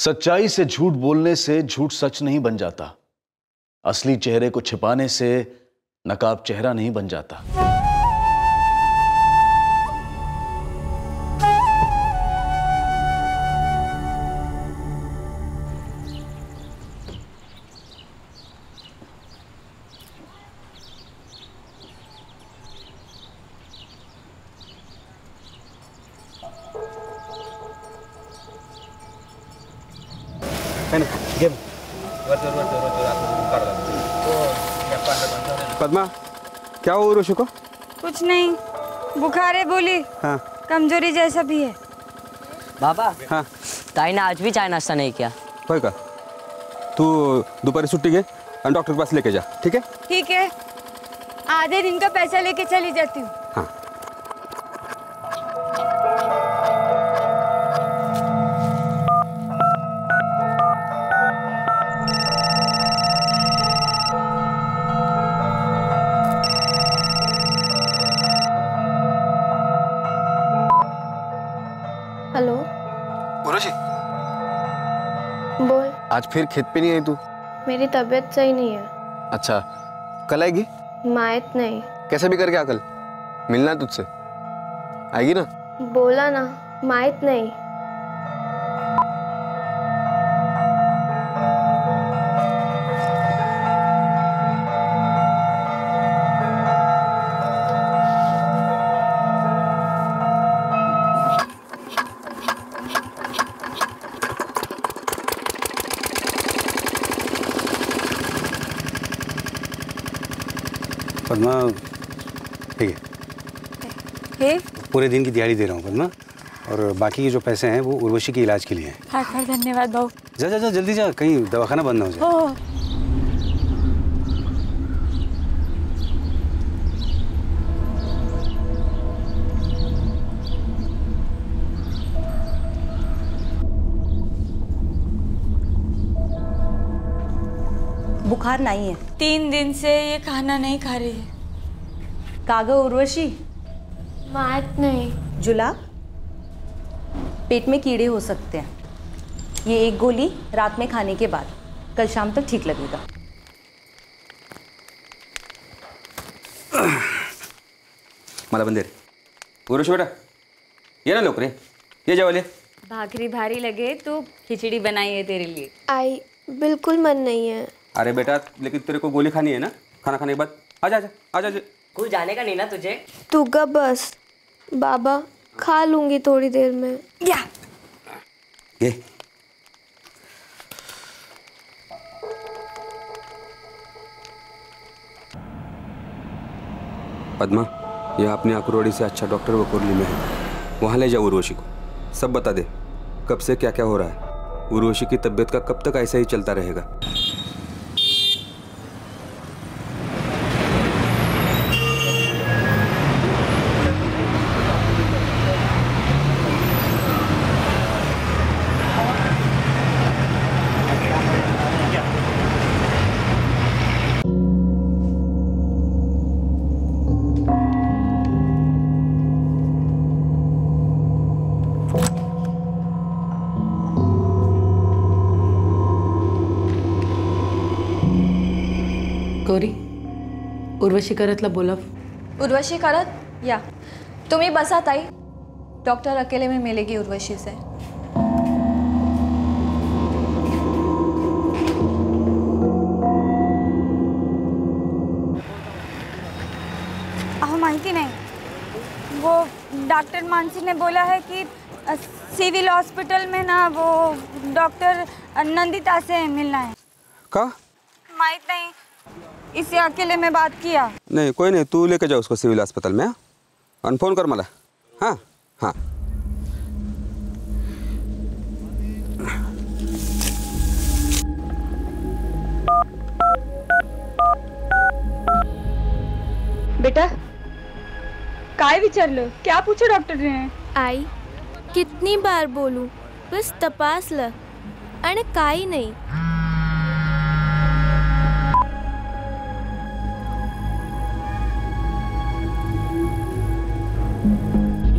सच्चाई से झूठ बोलने से झूठ सच नहीं बन जाता। असली चेहरे को छिपाने से नकाब चेहरा नहीं बन जाता। पद्मा, क्या हुआ उर्वशी को? कुछ नहीं, बुखार है बोली। हाँ। कमजोरी जैसा भी है। बाबा। हाँ। ताई ने आज भी चाय नाश्ता नहीं किया। होय का? तू दोपहर छुट्टी के और डॉक्टर के पास लेके जा, ठीक है? ठीक है, आधे दिन का पैसा लेके चली जाती हूँ। हाँ। हेलो उर्वशी, बोल। आज फिर खेत पे नहीं आई तू? मेरी तबीयत सही नहीं है। अच्छा, कल आएगी? मायत नहीं। कैसे भी करके आ कल, मिलना तुझसे। आएगी ना? बोला ना, मायत नहीं। पद्मा, ठीक है, पूरे दिन की दिहाड़ी दे रहा हूँ पद्मा, और बाकी के जो पैसे हैं वो उर्वशी के इलाज के लिए हैं। हाँ, धन्यवाद भाऊ। जा जा जा जल्दी जा, कहीं दवाखाना बंद ना हो जाए। बुखार नहीं है। 3 दिन से ये खाना नहीं खा रही है। कागा उर्वशी? मायत नहीं। जुला, पेट में कीड़े हो सकते हैं। ये एक गोली रात में खाने के बाद, कल शाम तक ठीक लगेगा। मला बंदेर। उर्वशी बेटा, ये ना लोकरे, ये जावले। भाकरी भारी लगे तो खिचड़ी बनाई है तेरे लिए। आई बिल्कुल मन नहीं है। अरे बेटा, लेकिन तेरे को गोली खानी है ना, खाना खाने के बाद। आजा आजा आजा आजा। स्कूल जाने का नहीं ना तुझे? तू गा बस। बाबा, खा लूंगी थोड़ी देर में। या ये पद्मा, ये अपनी अकरोड़ी से अच्छा डॉक्टर वकोरली में है, वहाँ ले जाओ उर्वशी को। सब बता दे कब से क्या क्या हो रहा है। उर्वशी की तबीयत का कब तक ऐसा ही चलता रहेगा। गौरी, उर्वशी करतला बोला. उर्वशी करत या तुम्ही बसा ताई, डॉक्टर अकेले में मिलेगी उर्वशी से. माहिती नहीं, वो डॉक्टर मानसी ने बोला है कि सिविल हॉस्पिटल में ना वो डॉक्टर नंदिता से मिलना है. का? माहित नहीं, इसे अकेले में बात किया. नहीं कोई नहीं, तू लेके जा उसको सिविल अस्पताल में. और फोन कर मला. हाँ हाँ. बेटा काय विचारलं, क्या पूछो डॉक्टर ने? आई कितनी बार बोलूं, बस तपास ल आणि काही नाही.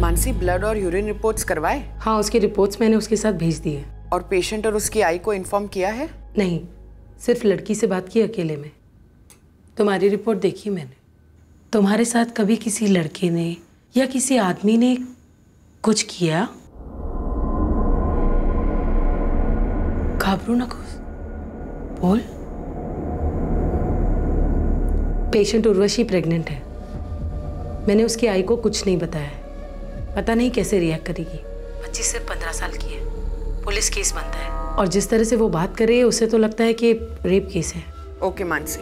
मानसी, ब्लड और यूरिन रिपोर्ट्स करवाए? हाँ, उसकी रिपोर्ट्स मैंने उसके साथ भेज दी है. और पेशेंट और उसकी आई को इन्फॉर्म किया है? नहीं, सिर्फ लड़की से बात की अकेले में। तुम्हारी रिपोर्ट देखी मैंने। तुम्हारे साथ कभी किसी लड़के ने या किसी आदमी ने कुछ किया? घाबरू नको, बोल। पेशेंट उर्वशी प्रेग्नेंट है। मैंने उसकी आई को कुछ नहीं बताया है। पता नहीं कैसे रिएक्ट करेगी। बच्ची सिर्फ 15 साल की है। पुलिस केस बनता है और जिस तरह से वो बात कर रही है उसे तो लगता है कि रेप केस है। ओके मानसी,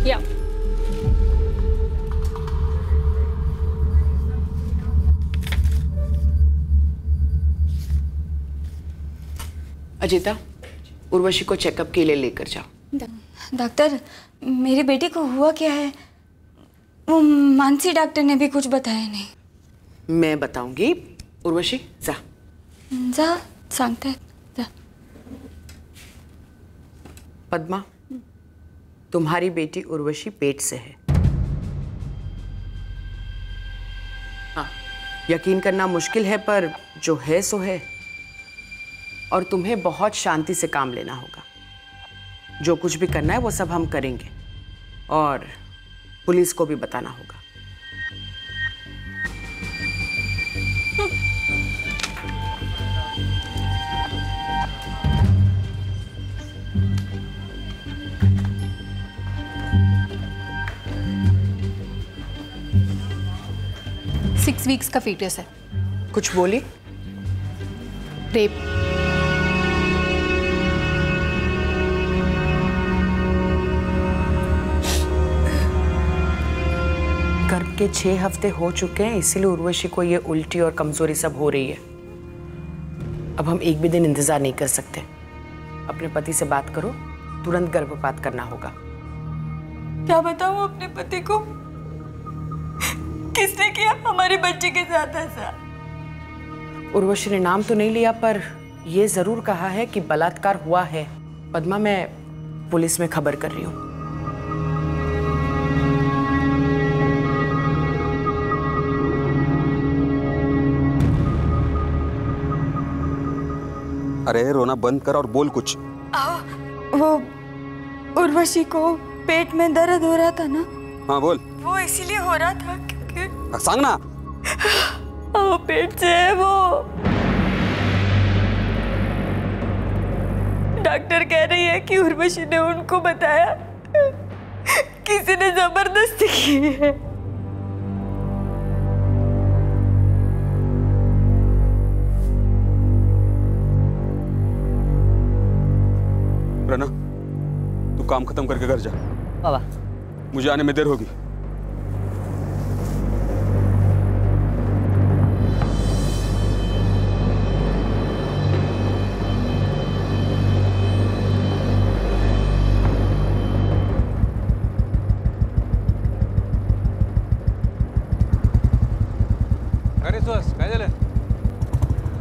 या अजिता, उर्वशी को चेकअप के लिए लेकर जाओ। डॉक्टर, मेरी बेटी को हुआ क्या है? वो मानसी डॉक्टर ने भी कुछ बताया नहीं। मैं बताऊंगी। उर्वशी जा जा, सांगते जा। पद्मा, तुम्हारी बेटी उर्वशी पेट से है। हाँ, यकीन करना मुश्किल है पर जो है सो है। और तुम्हें बहुत शांति से काम लेना होगा। जो कुछ भी करना है वो सब हम करेंगे और पुलिस को भी बताना होगा। सिक्स वीक्स का फीटस है। कुछ बोली? रेप। गर्भ के 6 हफ्ते हो चुके हैं, इसीलिए उर्वशी को ये उल्टी और कमजोरी सब हो रही है। अब हम एक भी दिन इंतजार नहीं कर सकते। अपने पति से बात करो, तुरंत गर्भपात करना होगा। क्या बताऊं अपने पति को? किसने किया हमारे बच्चे के साथ ऐसा? उर्वशी ने नाम तो नहीं लिया पर यह जरूर कहा है कि बलात्कार हुआ है। पद्मा, मैं पुलिस में खबर कर रही हूँ। अरे रोना बंद कर और बोल कुछ। वो उर्वशी को पेट में दर्द हो रहा था ना? हाँ बोल। वो इसीलिए हो रहा था क्योंकि सांग ना। पेट से है वो। डॉक्टर कह रही है कि उर्वशी ने उनको बताया, किसी ने जबरदस्ती की है। रना, तू काम खत्म करके घर जा। बाबा, मुझे आने में देर होगी। अरे सुहास, काय झालं?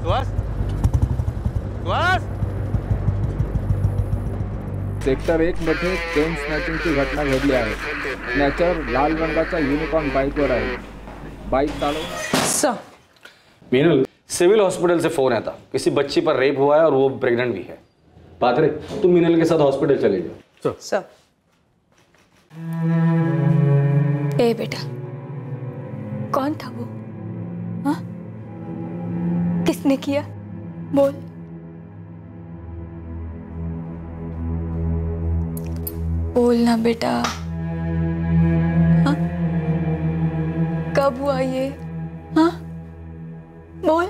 सुहास, सुहास! सेक्टर 1 मध्ये चेन स्नॅचिंगची घटना घडली आहे। स्नॅचर लाल रंगाचा युनिकॉर्न बाईकवर आहे। बाइक चालव। मीनल, सिविल हॉस्पिटल से फोन आया था, किसी बच्ची पर रेप हुआ है और वो प्रेग्नेंट भी है। पात्रे, तुम मीनल के साथ हॉस्पिटल चले जाओ। सर। ए बेटा, कौन था वो? हाँ? किसने किया? बोल। बोलना बेटा। हाँ? कब हुआ ये? हाँ? बोल।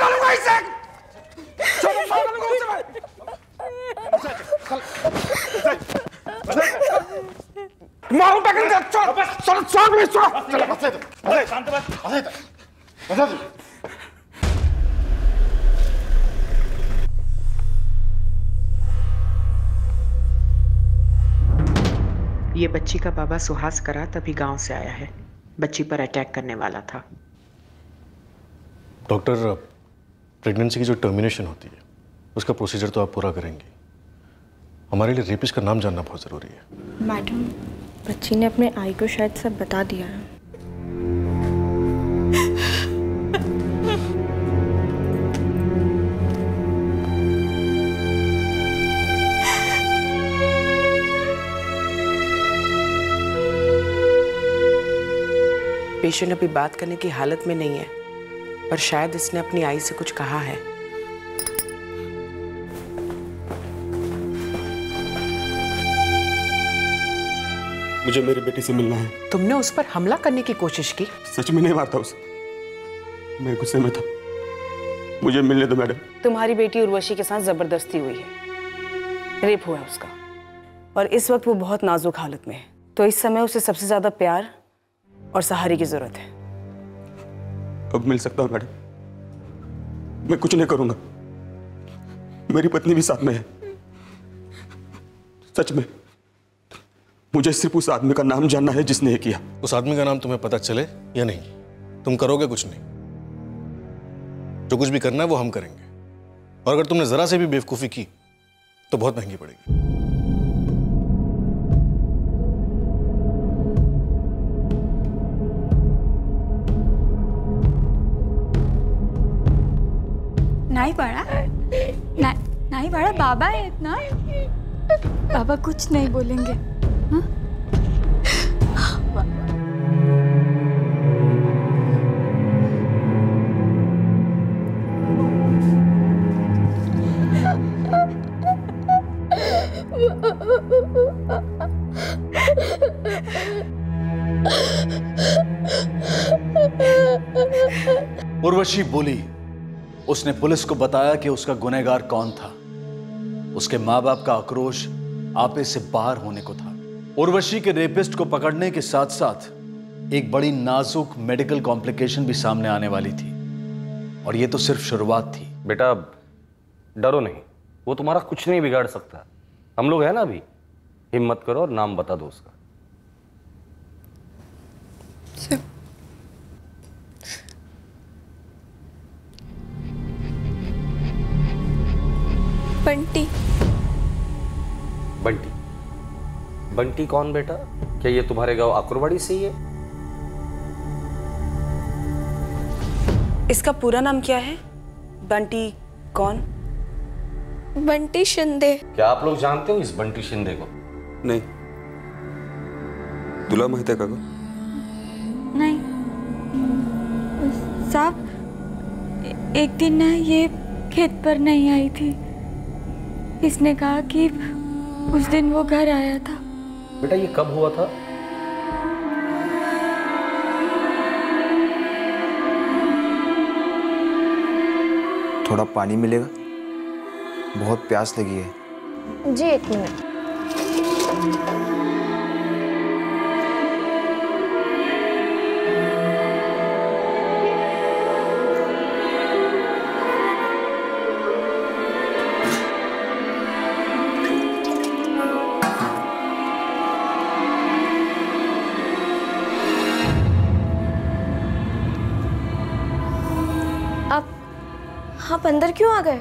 डालूंगा इसे। चलो मार डालूंगा उसे मैं। मारू टकन का चल चल चल प्लीज चल चल बस ले अरे शांत बस बस ये बच्ची का बाबा सुहास करा तभी गांव से आया है। बच्ची पर अटैक करने वाला था। डॉक्टर, प्रेगनेंसी की जो टर्मिनेशन होती है उसका प्रोसीजर तो आप पूरा करेंगी। हमारे लिए रेपिस्ट का नाम जानना बहुत ज़रूरी है। मैडम, बच्ची ने अपने आई को शायद सब बता दिया है। पेशेंट अभी बात करने की हालत में नहीं है, पर शायद इसने अपनी आई से कुछ कहा है। मुझे मेरी बेटी से मिलना है। तुमने उस पर हमला करने की कोशिश की? सच में नहीं मारता उसे, मैं गुस्से में था। मुझे मिलने दो मैडम। तुम्हारी बेटी उर्वशी के साथ जबरदस्ती हुई है, रेप हुआ है उसका, और इस वक्त वो बहुत नाजुक हालत में है। तो इस समय उसे सबसे ज्यादा प्यार और सहारे की जरूरत है। अब मिल सकता हूँ मैडम? मैं कुछ नहीं करूंगा, मेरी पत्नी भी साथ में है। सच में मुझे सिर्फ उस आदमी का नाम जानना है जिसने ये किया। उस आदमी का नाम तुम्हें पता चले या नहीं, तुम करोगे कुछ नहीं। जो कुछ भी करना है वो हम करेंगे, और अगर तुमने जरा से भी बेवकूफी की तो बहुत महंगी पड़ेगी। नहीं पड़ा नहीं पड़ा। बाबा है इतना, बाबा कुछ नहीं बोलेंगे। हाँ? उर्वशी बोली, उसने पुलिस को बताया कि उसका गुनहगार कौन था। उसके माँ बाप का आक्रोश आपे से बाहर होने को था। उर्वशी के रेपिस्ट को पकड़ने के साथ साथ एक बड़ी नाजुक मेडिकल कॉम्प्लिकेशन भी सामने आने वाली थी, और यह तो सिर्फ शुरुआत थी। बेटा डरो नहीं, वो तुम्हारा कुछ नहीं बिगाड़ सकता। हम लोग हैं ना अभी। हिम्मत करो और नाम बता दो उसका। बंटी। बंटी? बंटी कौन बेटा? क्या ये तुम्हारे गांव आकुरवाड़ी से ही है? इसका पूरा नाम क्या है? बंटी कौन? बंटी शिंदे। क्या आप लोग जानते हो इस बंटी शिंदे को? नहीं। तुला माहित है का? नहीं साहब, एक दिन ना ये खेत पर नहीं आई थी। इसने कहा कि उस दिन वो घर आया था। बेटा ये कब हुआ था? थोड़ा पानी मिलेगा? बहुत प्यास लगी है। जी एक मिनट। आप अंदर क्यों आ गए?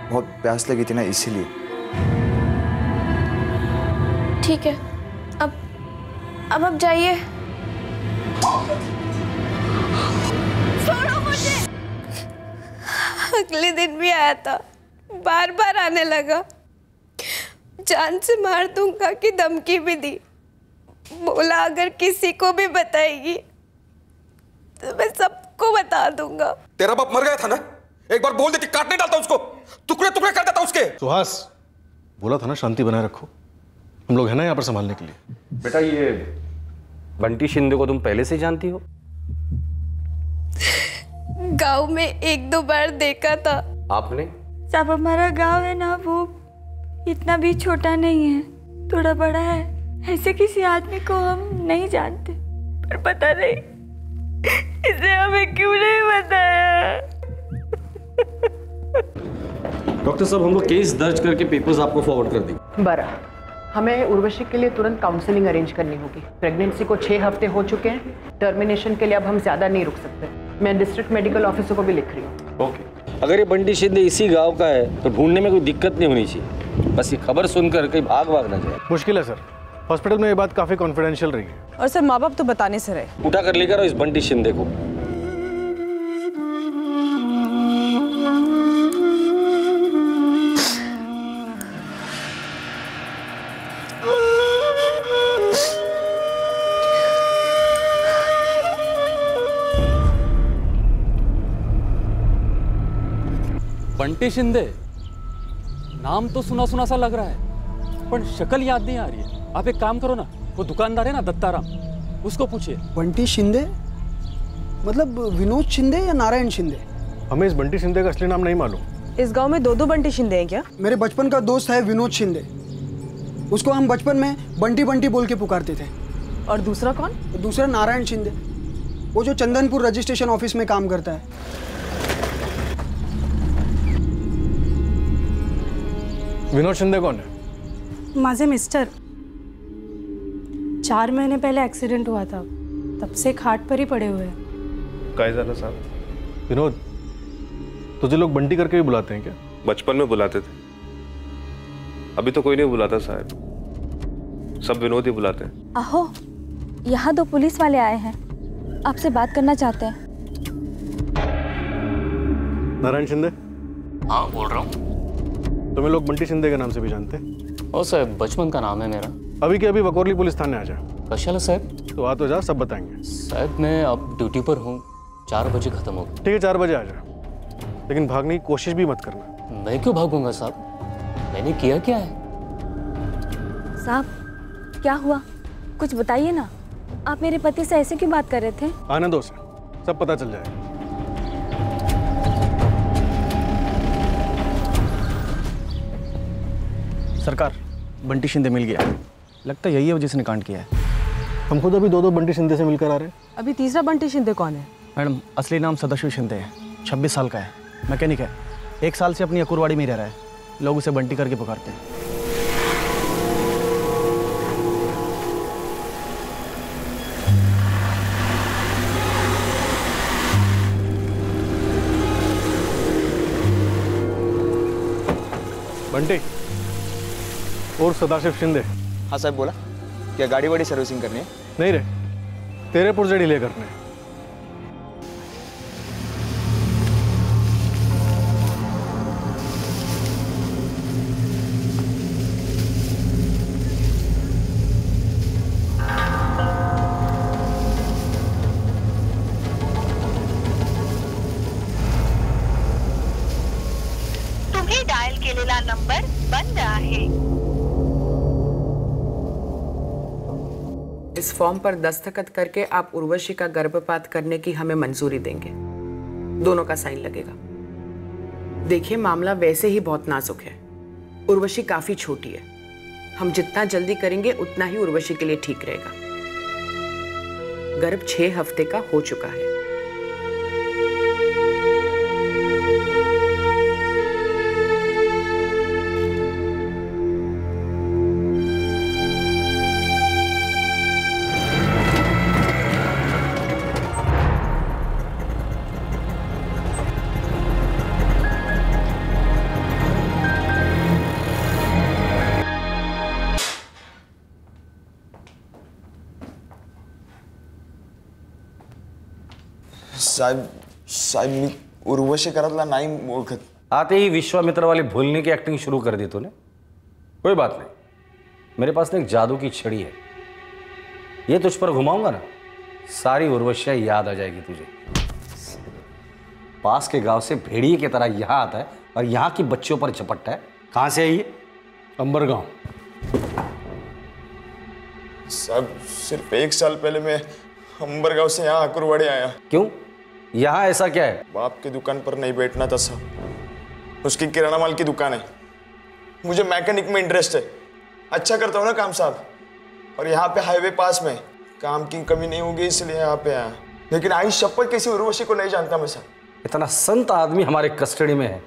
बहुत प्यास लगी थी ना, इसीलिए। ठीक है, अब आप जाइए। छोड़ो मुझे। अगले दिन भी आया था, बार बार आने लगा। जान से मार दूंगा की धमकी भी दी। बोला अगर किसी को भी बताएगी तो मैं सबको बता दूंगा। तेरा बाप मर गया था ना, एक बार बोल देती काटने डालता उसको, टुकड़े टुकड़े कर देता उसके। सुहास, बोला था ना शांति बनाए रखो, हम लोग हैं ना यहाँ पर संभालने के लिए। बेटा ये बंटी शिंदे को तुम पहले से जानती हो? गांव में एक दो बार देखा था। आपने? साहब हमारा गांव है ना, वो इतना भी छोटा नहीं है, थोड़ा बड़ा है। ऐसे किसी आदमी को हम नहीं जानते, पर पता नहीं इसे हमें क्यों नहीं बताया। डॉक्टर साहब, हम लोग केस दर्ज करके पेपर्स आपको फॉरवर्ड कर देंगे। बरा, हमें उर्वशी के लिए तुरंत काउंसलिंग अरेंज करनी होगी। प्रेगनेंसी को 6 हफ्ते हो चुके हैं, टर्मिनेशन के लिए अब हम ज़्यादा नहीं रुक सकते। मैं डिस्ट्रिक्ट मेडिकल ऑफिसर को भी लिख रही हूँ। ओके। अगर ये बंटी शिंदे इसी गांव का है तो ढूंढने में कोई दिक्कत नहीं होनी चाहिए। बस ये खबर सुनकर कहीं भाग ना जाए। मुश्किल है सर, हॉस्पिटल में ये बात काफ़ी कॉन्फिडेंशियल रही है। और सर माँ बाप तो बताने से रहे। उठा कर लेकर आओ इस बंटी शिंदे को। बंटी शिंदे नाम तो सुना सुना सा लग रहा है, पर शक्ल याद नहीं आ रही है। आप एक काम करो ना, वो दुकानदार है ना दत्ताराम, उसको पूछिए। बंटी शिंदे मतलब विनोद शिंदे या नारायण शिंदे? हमें इस बंटी शिंदे का असली नाम नहीं मालूम। इस गांव में 2 बंटी शिंदे हैं क्या? मेरे बचपन का दोस्त है विनोद शिंदे, उसको हम बचपन में बंटी बंटी बोल के पुकारते थे। और दूसरा कौन? दूसरा नारायण शिंदे, वो जो चंदनपुर रजिस्ट्रेशन ऑफिस में काम करता है। विनोद शिंदे कौन है? माझे मिस्टर। 4 महीने पहले एक्सीडेंट हुआ था, तब से खाट पर ही पड़े हुए हैं। काय झालं साहब? विनोद, तुझे लोग बंटी करके भी बुलाते हैं क्या? बचपन में बुलाते थे, अभी तो कोई नहीं बुलाता साहब, सब विनोद ही बुलाते हैं। आहो, यहाँ 2 पुलिस वाले आए हैं, आपसे बात करना चाहते हैं। नारायण शिंदे? हाँ बोल रहा हूँ। तुम्हें लोग बंटी शिंदे के नाम से भी जानते हैं? ओ साहब, बचपन का नाम है मेरा। अभी के अभी वकोरली पुलिस थाने आ जा। कशाला साहब? तो आ तो जा, सब बताएंगे। साहब मैं अब ड्यूटी पर हूँ, 4 बजे खत्म होगा। ठीक है, 4 बजे आ जा, लेकिन भागने की कोशिश भी मत करना। मैं क्यों भागूंगा साहब, मैंने किया क्या है? साहब क्या हुआ, कुछ बताइए ना। आप मेरे पति से ऐसे क्यों बात कर रहे थे? आने दो उसे, सब पता चल जाएगा। सरकार, बंटी शिंदे मिल गया। लगता है यही है जिसने कांड किया है। हम खुद अभी 2 बंटी शिंदे से मिलकर आ रहे हैं। अभी तीसरा बंटी शिंदे कौन है? मैडम, असली नाम सदाशिव शिंदे है, 26 साल का है, मैकेनिक है, 1 साल से अपनी अकुरवाड़ी में रह रहा है। लोग उसे बंटी करके पुकारते हैं। बंटी और सदाशिव शिंदे। हाँ साहब, बोला क्या गाड़ी वाड़ी सर्विसिंग करनी है? नहीं रे, तेरे पुर्जे ढीले करने। तुम्ही डायल केलेला नंबर बंद आहे। इस फॉर्म पर दस्तखत करके आप उर्वशी का गर्भपात करने की हमें मंजूरी देंगे। दोनों का साइन लगेगा। देखिए, मामला वैसे ही बहुत नाजुक है, उर्वशी काफी छोटी है। हम जितना जल्दी करेंगे उतना ही उर्वशी के लिए ठीक रहेगा। गर्भ 6 हफ्ते का हो चुका है। साहेब मी उर्वशी घरातला नाही ओळखत। आते ही विश्वामित्र वाली भूलने की एक्टिंग शुरू कर दी तूने। कोई बात नहीं, मेरे पास ना एक जादू की छड़ी है, ये तुझ पर घुमाऊंगा ना, सारी उर्वशियां याद आ जाएगी तुझे। पास के गांव से भेड़िए की तरह यहां आता है और यहां की बच्चियों पर झपटता है। कहां से आई है? अंबर गांव। साहब, सिर्फ 1 साल पहले मैं अंबर गांव से यहाँ अकुरवाड़ी आया। क्यों? यहाँ ऐसा क्या है? बाप की दुकान पर नहीं बैठना था साहब, उसकी किराना माल की दुकान है। मुझे मैकेनिक में इंटरेस्ट है, अच्छा करता हूँ ना काम साहब, और यहाँ पे हाईवे पास में, काम की कमी नहीं होगी इसलिए यहाँ पे आया। लेकिन आई शपथ किसी उर्वशी को नहीं जानता मैं साहब। इतना संत आदमी हमारे कस्टडी में है,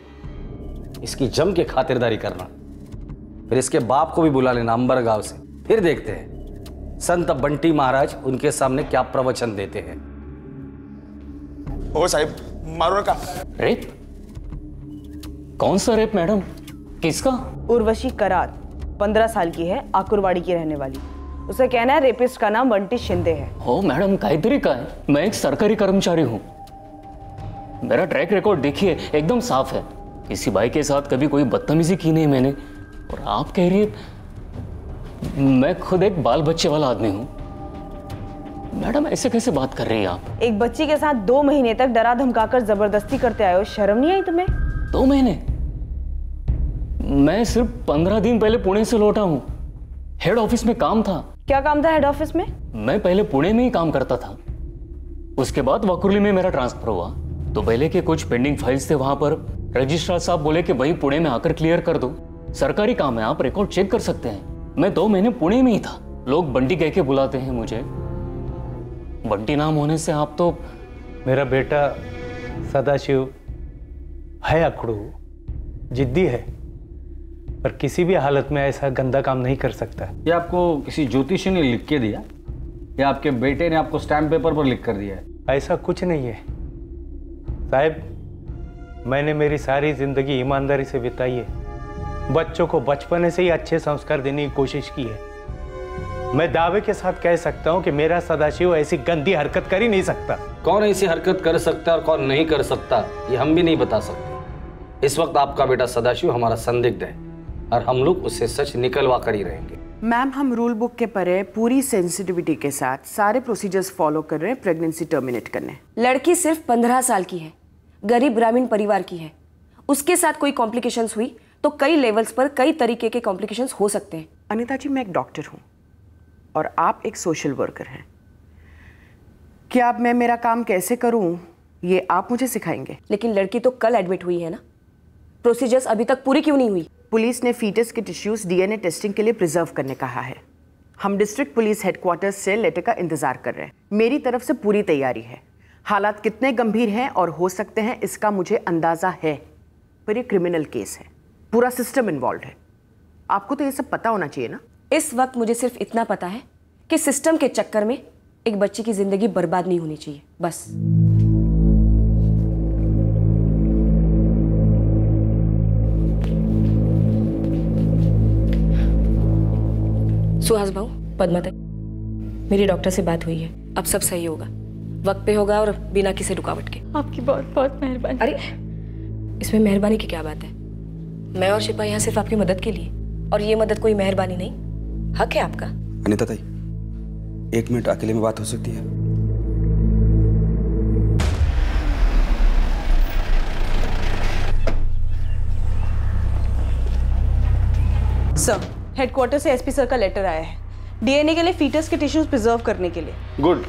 इसकी जम के खातिरदारी करना, फिर इसके बाप को भी बुला लेना अंबर गांव से, फिर देखते हैं संत बंटी महाराज उनके सामने क्या प्रवचन देते हैं। ओ साहिब मारो ना। रेप? कौन सा रेप मैडम? किसका? उर्वशी करात 15 साल की है, आकुरवाड़ी की रहने वाली। उसे कहना है रेपिस्ट का नाम बंटी शिंदे है। हो मैडम, काहीतरी काय, मैं एक सरकारी कर्मचारी हूँ। मेरा ट्रैक रिकॉर्ड देखिए, एकदम साफ है। किसी भाई के साथ कभी कोई बदतमीजी की नहीं मैंने। और आप कह रही है मैं खुद एक बाल बच्चे वाला आदमी हूँ। मैडम ऐसे कैसे बात कर रही हैं आप? एक बच्ची के साथ 2 महीने तक डरा धमकाकर जबरदस्ती करते आए हो, शर्म नहीं आई तुम्हें? 2 महीने? मैं सिर्फ 15 दिन पहले पुणे से लौटा हूँ। हेड ऑफिस में काम था। क्या काम था हेड ऑफिस में? मैं पहले पुणे में ही काम करता था, उसके बाद वकुर्ली में मेरा ट्रांसफर हुआ। तो पहले के कुछ पेंडिंग फाइल्स थे वहां पर। रजिस्ट्रार साहब बोले कि वही पुणे में आकर क्लियर कर दो, सरकारी काम है, आप रिकॉर्ड चेक कर सकते हैं। मैं 2 महीने पुणे में ही था। लोग बंटी कह के बुलाते हैं मुझे। बंटी नाम होने से आप तो। मेरा बेटा सदाशिव है अकड़ू, जिद्दी है, पर किसी भी हालत में ऐसा गंदा काम नहीं कर सकता। ये आपको किसी ज्योतिषी ने लिख के दिया या आपके बेटे ने आपको स्टैम्प पेपर पर लिख कर दिया है? ऐसा कुछ नहीं है साहब, मैंने मेरी सारी जिंदगी ईमानदारी से बिताई है। बच्चों को बचपन से ही अच्छे संस्कार देने की कोशिश की है। मैं दावे के साथ कह सकता हूं कि मेरा सदाशिव ऐसी गंदी हरकत कर ही नहीं सकता। कौन ऐसी हरकत कर सकता है और कौन नहीं कर सकता, ये हम भी नहीं बता सकते। इस वक्त आपका बेटा सदाशिव हमारा संदिग्ध है और हम लोग उससे सच निकलवा कर ही रहेंगे। मैम, हम रूल बुक के परे पूरी सेंसिटिविटी के साथ सारे प्रोसीजर्स फॉलो कर रहे हैं प्रेगनेंसी टर्मिनेट करने। लड़की सिर्फ 15 साल की है, गरीब ग्रामीण परिवार की है। उसके साथ कोई कॉम्प्लिकेशंस हुई तो कई लेवल्स पर कई तरीके के कॉम्प्लिकेशंस हो सकते हैं। अनिता जी, मैं एक डॉक्टर हूँ और आप एक सोशल वर्कर हैं। क्या अब मैं मेरा काम कैसे करूं ये आप मुझे सिखाएंगे? लेकिन लड़की तो कल एडमिट हुई है ना, प्रोसीजर्स अभी तक पूरी क्यों नहीं हुई? पुलिस ने फीटस के टिश्यूज डीएनए टेस्टिंग के लिए प्रिजर्व करने कहा है। हम डिस्ट्रिक्ट पुलिस हेडक्वार्टर्स से लेटर का इंतजार कर रहे हैं। मेरी तरफ से पूरी तैयारी है। हालात कितने गंभीर हैं और हो सकते हैं इसका मुझे अंदाजा है, पर ये क्रिमिनल केस है, पूरा सिस्टम इन्वॉल्व है। आपको तो ये सब पता होना चाहिए ना। इस वक्त मुझे सिर्फ इतना पता है कि सिस्टम के चक्कर में एक बच्ची की जिंदगी बर्बाद नहीं होनी चाहिए, बस। सुहास भाऊ, पद्मावती, मेरी डॉक्टर से बात हुई है। अब सब सही होगा, वक्त पे होगा और बिना किसी रुकावट के। आपकी बहुत बहुत मेहरबानी। अरे इसमें मेहरबानी की क्या बात है? मैं और शिपा यहाँ सिर्फ आपकी मदद के लिए, और ये मदद कोई मेहरबानी नहीं, हक है आपका। अनिता ताई, 1 मिनट अकेले में बात हो सकती है? सर, हेडक्वार्टर से एसपी सर का लेटर आया है डीएनए के लिए फीटस के टिश्यूज प्रिजर्व करने के लिए। गुड।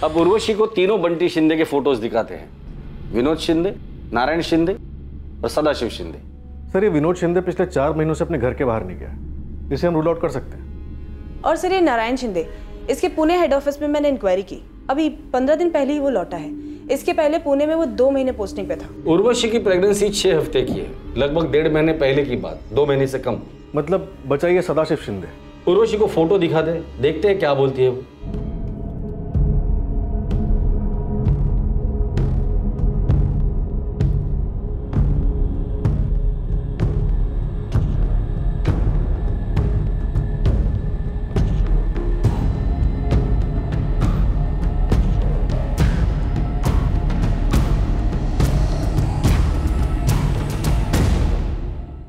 अब उर्वशी को तीनों बंटी शिंदे के फोटोज दिखाते हैं, विनोद शिंदे, नारायण शिंदे और सदाशिव शिंदे। सर, ये विनोद शिंदे पिछले 4 महीनों से अपने घर के बाहर नहीं गया, इसे हम रूल आउट कर सकते हैं। और सर, ये नारायण शिंदे, इसके पुणे हेड ऑफिस में मैंने इंक्वायरी की, अभी 15 दिन पहले ही वो लौटा है। इसके पहले पुणे में वो 2 महीने पोस्टिंग पे था। उर्वशी की प्रेगनेंसी 6 हफ्ते की है, लगभग 1.5 महीने पहले की बात, 2 महीने से कम। मतलब बचाइए सदाशिव शिंदे। उर्वशी को फोटो दिखा दे, देखते हैं क्या बोलती है वो।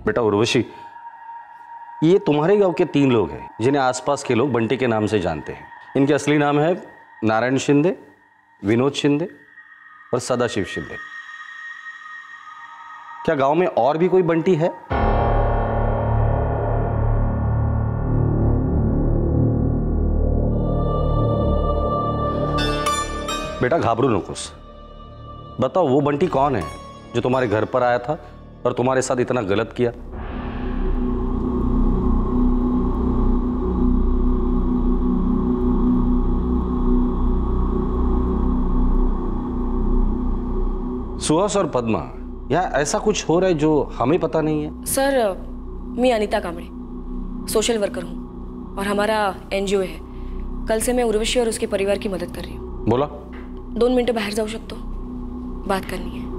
बेटा उर्वशी, ये तुम्हारे गांव के 3 लोग हैं जिन्हें आसपास के लोग बंटी के नाम से जानते हैं। इनके असली नाम है नारायण शिंदे, विनोद शिंदे और सदाशिव शिंदे। क्या गांव में और भी कोई बंटी है? बेटा घाबरू नकोस, बताओ वो बंटी कौन है जो तुम्हारे घर पर आया था और तुम्हारे साथ इतना गलत किया? सुहास और पद्मा, यहाँ ऐसा कुछ हो रहा है जो हमें पता नहीं है? सर, मैं अनीता कांबळे, सोशल वर्कर हूँ और हमारा एनजीओ है। कल से मैं उर्वशी और उसके परिवार की मदद कर रही हूँ। बोला 2 मिनट बाहर जाऊ शकतो? बात करनी है।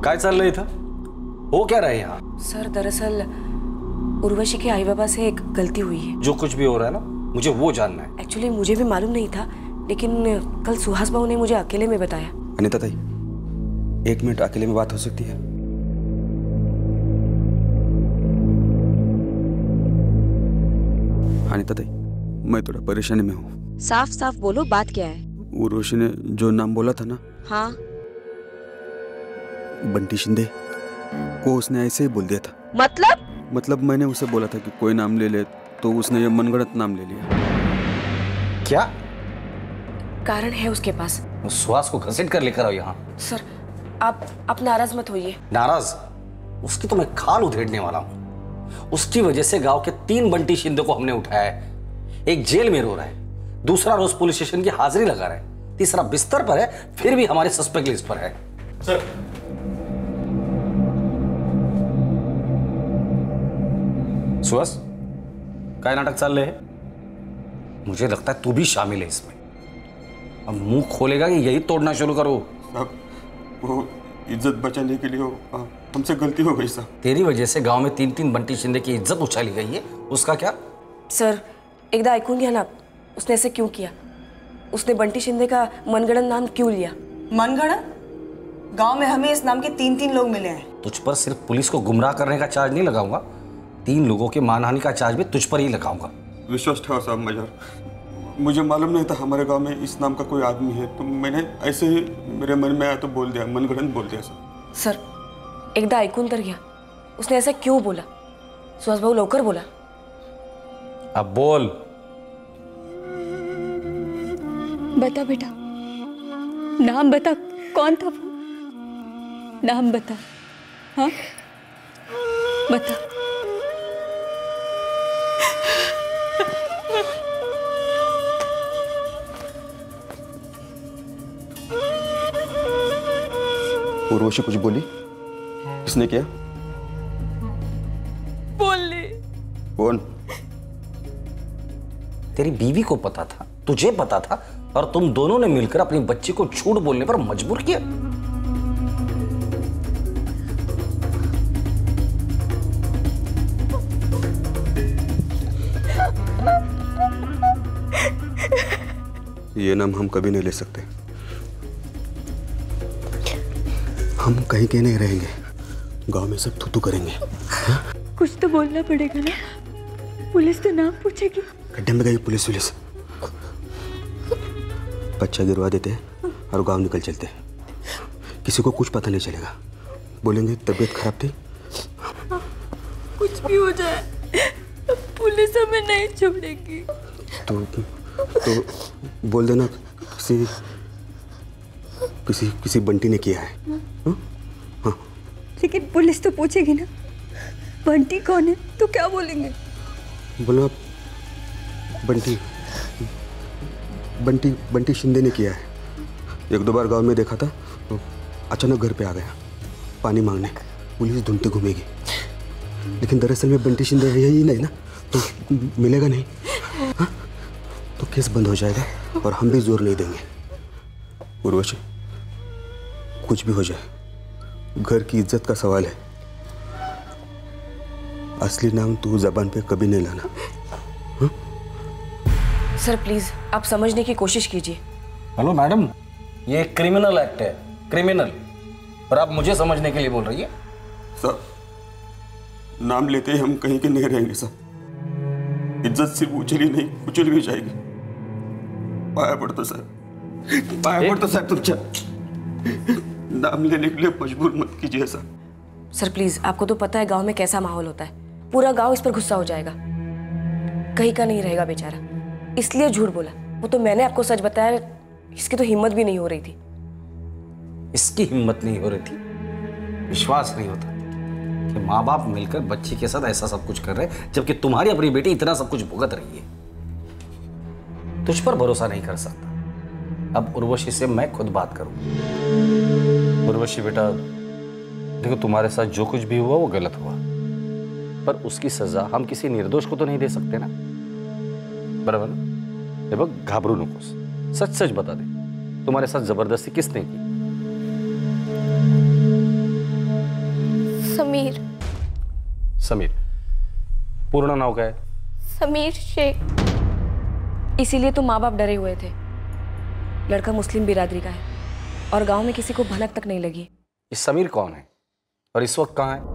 काय चाललंय इथं? हो क्या रहा है यहाँ? सर, दरअसल उर्वशी के आई बाबा से एक गलती हुई है। जो कुछ भी हो रहा है ना, मुझे वो जानना है। एक्चुअली मुझे भी मालूम नहीं था, लेकिन कल सुहास बाबू ने मुझे अकेले में बताया। अनीता ताई, 1 मिनट अकेले में बात हो सकती है? अनीता ताई, मैं थोड़ा परेशानी में हूँ। साफ साफ बोलो, बात क्या है? उर्वशी ने जो नाम बोला था ना, हाँ, बंटी शिंदे, वो उसने ऐसे ही बोल दिया था। मतलब मैंने उसे बोला था कि कोई नाम ले ले, तो उसने ये मनगढ़ंत नाम ले लिया। क्या कारण है उसके पास? सुहास को घसीट कर लेकर आओ यहाँ। सर, आप नाराज मत होइए। नाराज? उसकी तो मैं खाल उधेड़ने वाला हूँ। उसकी वजह से गांव के 3 बंटी शिंदे को हमने उठाया है। एक जेल में रो रहा है, दूसरा रोज पुलिस स्टेशन की हाजिरी लगा रहा है, तीसरा बिस्तर पर है, फिर भी हमारे सस्पेक्ट लिस्ट पर है। सर, सुहास, काय नाटक चल रहे हैं? मुझे लगता है तू भी शामिल है इसमें। अब मुंह खोलेगा कि यही तोड़ना शुरू करो। साहब, वो इज्जत बचाने के लिए हमसे गलती हो गई साहब। तेरी वजह से गांव में 3-3 बंटी शिंदे की इज्जत उछाली गई है, उसका क्या? सर, एकदा ऐकून घ्या ना, उसने ऐसे क्यों किया? उसने बंटी शिंदे का मनगढ़ंत नाम क्यों लिया? मनगढ़ंत? गांव में हमें इस नाम के 3-3 लोग मिले हैं। तुझ पर सिर्फ पुलिस को गुमराह करने का चार्ज नहीं लगाऊंगा, 3 लोगों के मानहानि का चार्ज भी तुझ पर ही लगाऊंगा। विश्वास ठहर साहब मजार, मुझे मालूम नहीं था हमारे गांव में इस नाम का कोई आदमी है, तो मैंने ऐसे ही मेरे मन में आया तो बोल दिया, मनगढ़ंत बोल दिया सर। एकदा ऐकून तर घ्या, उसने ऐसा क्यों बोला? सुहास भाऊ, लवकर बोला। अब बोल। बता बेटा, नाम बता, कौन था वो? नाम बता। हाँ, बता। उर्वशी कुछ बोली? किसने किया? बोली। कौन? तेरी बीवी को पता था, तुझे पता था, और तुम दोनों ने मिलकर अपनी बच्ची को झूठ बोलने पर मजबूर किया। ये नाम हम कभी नहीं ले सकते। हम कहीं के नहीं रहेंगे, गांव में सब थू-थू करेंगे। कुछ तो बोलना पड़ेगा ना, पुलिस तो नाम पूछेगी। गड्ढे में गई पुलिस बच्चा गिरवा देते हैं और गांव निकल चलते हैं, किसी को कुछ पता नहीं चलेगा। बोलेंगे तबीयत खराब थी। कुछ भी हो जाए, पुलिस हमें नहीं छोड़ेगी। तो बोल देना किसी बंटी ने किया है। हाँ। लेकिन पुलिस तो पूछेगी ना, बंटी कौन है, तो क्या बोलेंगे? बोलो बंटी शिंदे ने किया है। 1-2 बार गांव में देखा था, तो अचानक घर पे आ गया पानी मांगने। पुलिस ढूंढते घूमेगी, लेकिन दरअसल में बंटी शिंदे यही नहीं ना, तो मिलेगा नहीं। हाँ? तो केस बंद हो जाएगा और हम भी जोर नहीं देंगे। उर्वशी, कुछ भी हो जाए, घर की इज्जत का सवाल है। असली नाम तू जबान पे कभी नहीं लाना। हा? सर प्लीज, आप समझने की कोशिश कीजिए। हेलो मैडम, ये क्रिमिनल एक्ट है, क्रिमिनल, और आप मुझे समझने के लिए बोल रही है? सर, नाम लेते ही हम कहीं के नहीं रहेंगे सर। इज्जत सिर्फ उछली नहीं, कुचल भी जाएगी। पाया पड़ता सर, पाया पड़ता सर, तुमच्या नाम लेने के लिए मजबूर मत कीजिए सर। सर प्लीज, आपको तो पता है गांव में कैसा माहौल होता है, पूरा गांव इस पर गुस्सा हो जाएगा। कहीं का नहीं रहेगा बेचारा, इसलिए झूठ बोला। वो तो मैंने आपको सच बताया, इसकी तो हिम्मत भी नहीं हो रही थी। इसकी हिम्मत नहीं हो रही थी, विश्वास नहीं होता कि माँ बाप मिलकर बच्ची के साथ ऐसा सब कुछ कर रहे हैं, जबकि तुम्हारी अपनी बेटी इतना सब कुछ भुगत रही है। तुझ पर भरोसा नहीं कर सकता। अब उर्वशी से मैं खुद बात करूं। उर्वशी बेटा, देखो तुम्हारे साथ जो कुछ भी हुआ वो गलत हुआ, पर उसकी सजा हम किसी निर्दोष को तो नहीं दे सकते ना, बराबर ना? देखो घाबरू नकोस, सच सच बता दे, तुम्हारे साथ जबरदस्ती किसने की? समीर। समीर। पूर्ण नाम क्या है? समीर शेख। इसीलिए तो माँ बाप डरे हुए थे। लड़का मुस्लिम बिरादरी का है और गांव में किसी को भनक तक नहीं लगी। ये समीर कौन है और इस वक्त कहाँ है?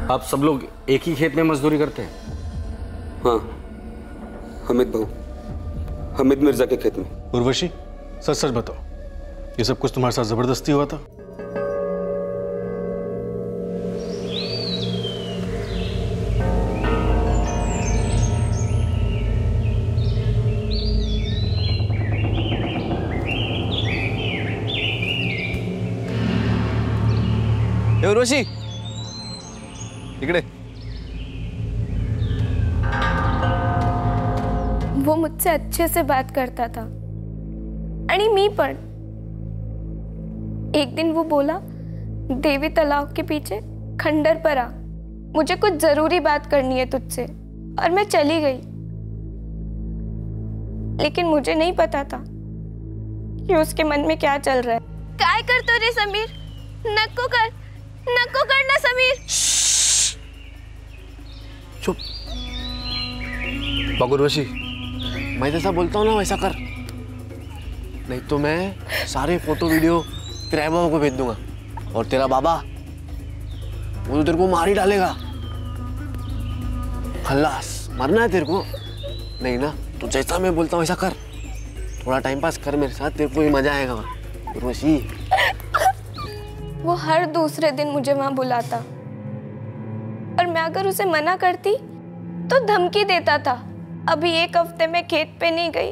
आप सब लोग एक ही खेत में मजदूरी करते हैं? हाँ, हमिद भाऊ, हमिद मिर्जा के खेत में। उर्वशी, सच सच बताओ, ये सब कुछ तुम्हारे साथ जबरदस्ती हुआ था? उर्वशी, इकडे। वो मुझसे अच्छे से बात करता था आणि मी पण। एक दिन वो बोला, देवी तालाब के पीछे खंडर पर आ, मुझे कुछ जरूरी बात करनी है तुझसे। और मैं चली गई, लेकिन मुझे नहीं पता था कि उसके मन में क्या चल रहा है। काय करतो रे समीर? नको करना समीर। चुप। उर्वशी, मैं जैसा बोलता हूँ ना वैसा कर, नहीं तो मैं सारे फोटो वीडियो तेरे बाबा को भेज दूंगा और तेरा बाबा वो तो तेरे को मार ही डालेगा। खल्लास, मरना है तेरे को? नहीं ना, तो जैसा मैं बोलता हूँ वैसा कर। थोड़ा टाइम पास कर मेरे साथ, तेरे को ही मजा आएगा। उर्वशी, वो हर दूसरे दिन मुझे वहां बुलाता और मैं अगर उसे मना करती तो धमकी देता था। अभी एक हफ्ते में खेत पे नहीं गई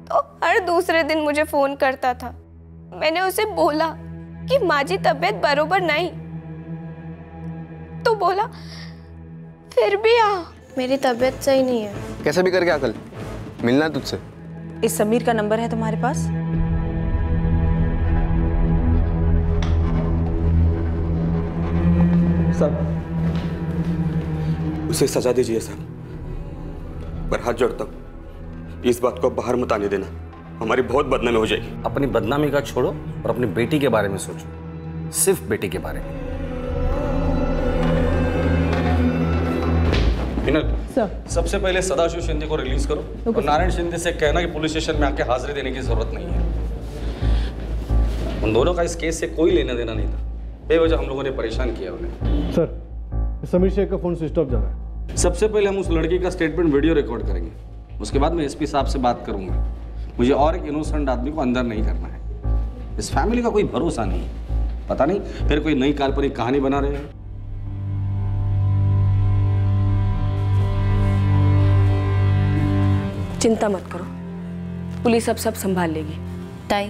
तो हर दूसरे दिन मुझे फोन करता था। मैंने उसे बोला कि माँ जी तबीयत बरोबर नहीं, तो बोला फिर भी आ, मेरी तबीयत सही नहीं है। कैसे भी करके आ, कल मिलना है तुझसे। इस समीर का नंबर है तुम्हारे पास? साहब, उसे सजा दीजिए साहब, पर हाथ जोड़ता हूं, इस बात को बाहर मत आने देना, हमारी बहुत बदनामी हो जाएगी। अपनी बदनामी का छोड़ो और अपनी बेटी के बारे में सोचो, सिर्फ बेटी के बारे में। सबसे पहले सदाशिव शिंदे को रिलीज करो और नारायण शिंदे से कहना कि पुलिस स्टेशन में आके हाजिरी देने की जरूरत नहीं है। उन दोनों का इस केस से कोई लेना देना नहीं था, बेवजह हम लोगों ने परेशान किया उन्हें। सर, समीर शेख का फोन स्विच ऑफ जा रहा है। सबसे पहले हम उस लड़की का स्टेटमेंट वीडियो रिकॉर्ड करेंगे, उसके बाद मैं एसपी साहब से बात करूंगा। मुझे और एक इनोसेंट आदमी को अंदर नहीं करना है। इस फैमिली का कोई भरोसा नहीं, पता नहीं फिर कोई नई काल्पनिक कहानी बना रहे हैं। चिंता मत करो, पुलिस अब सब संभाल लेगी। ताई,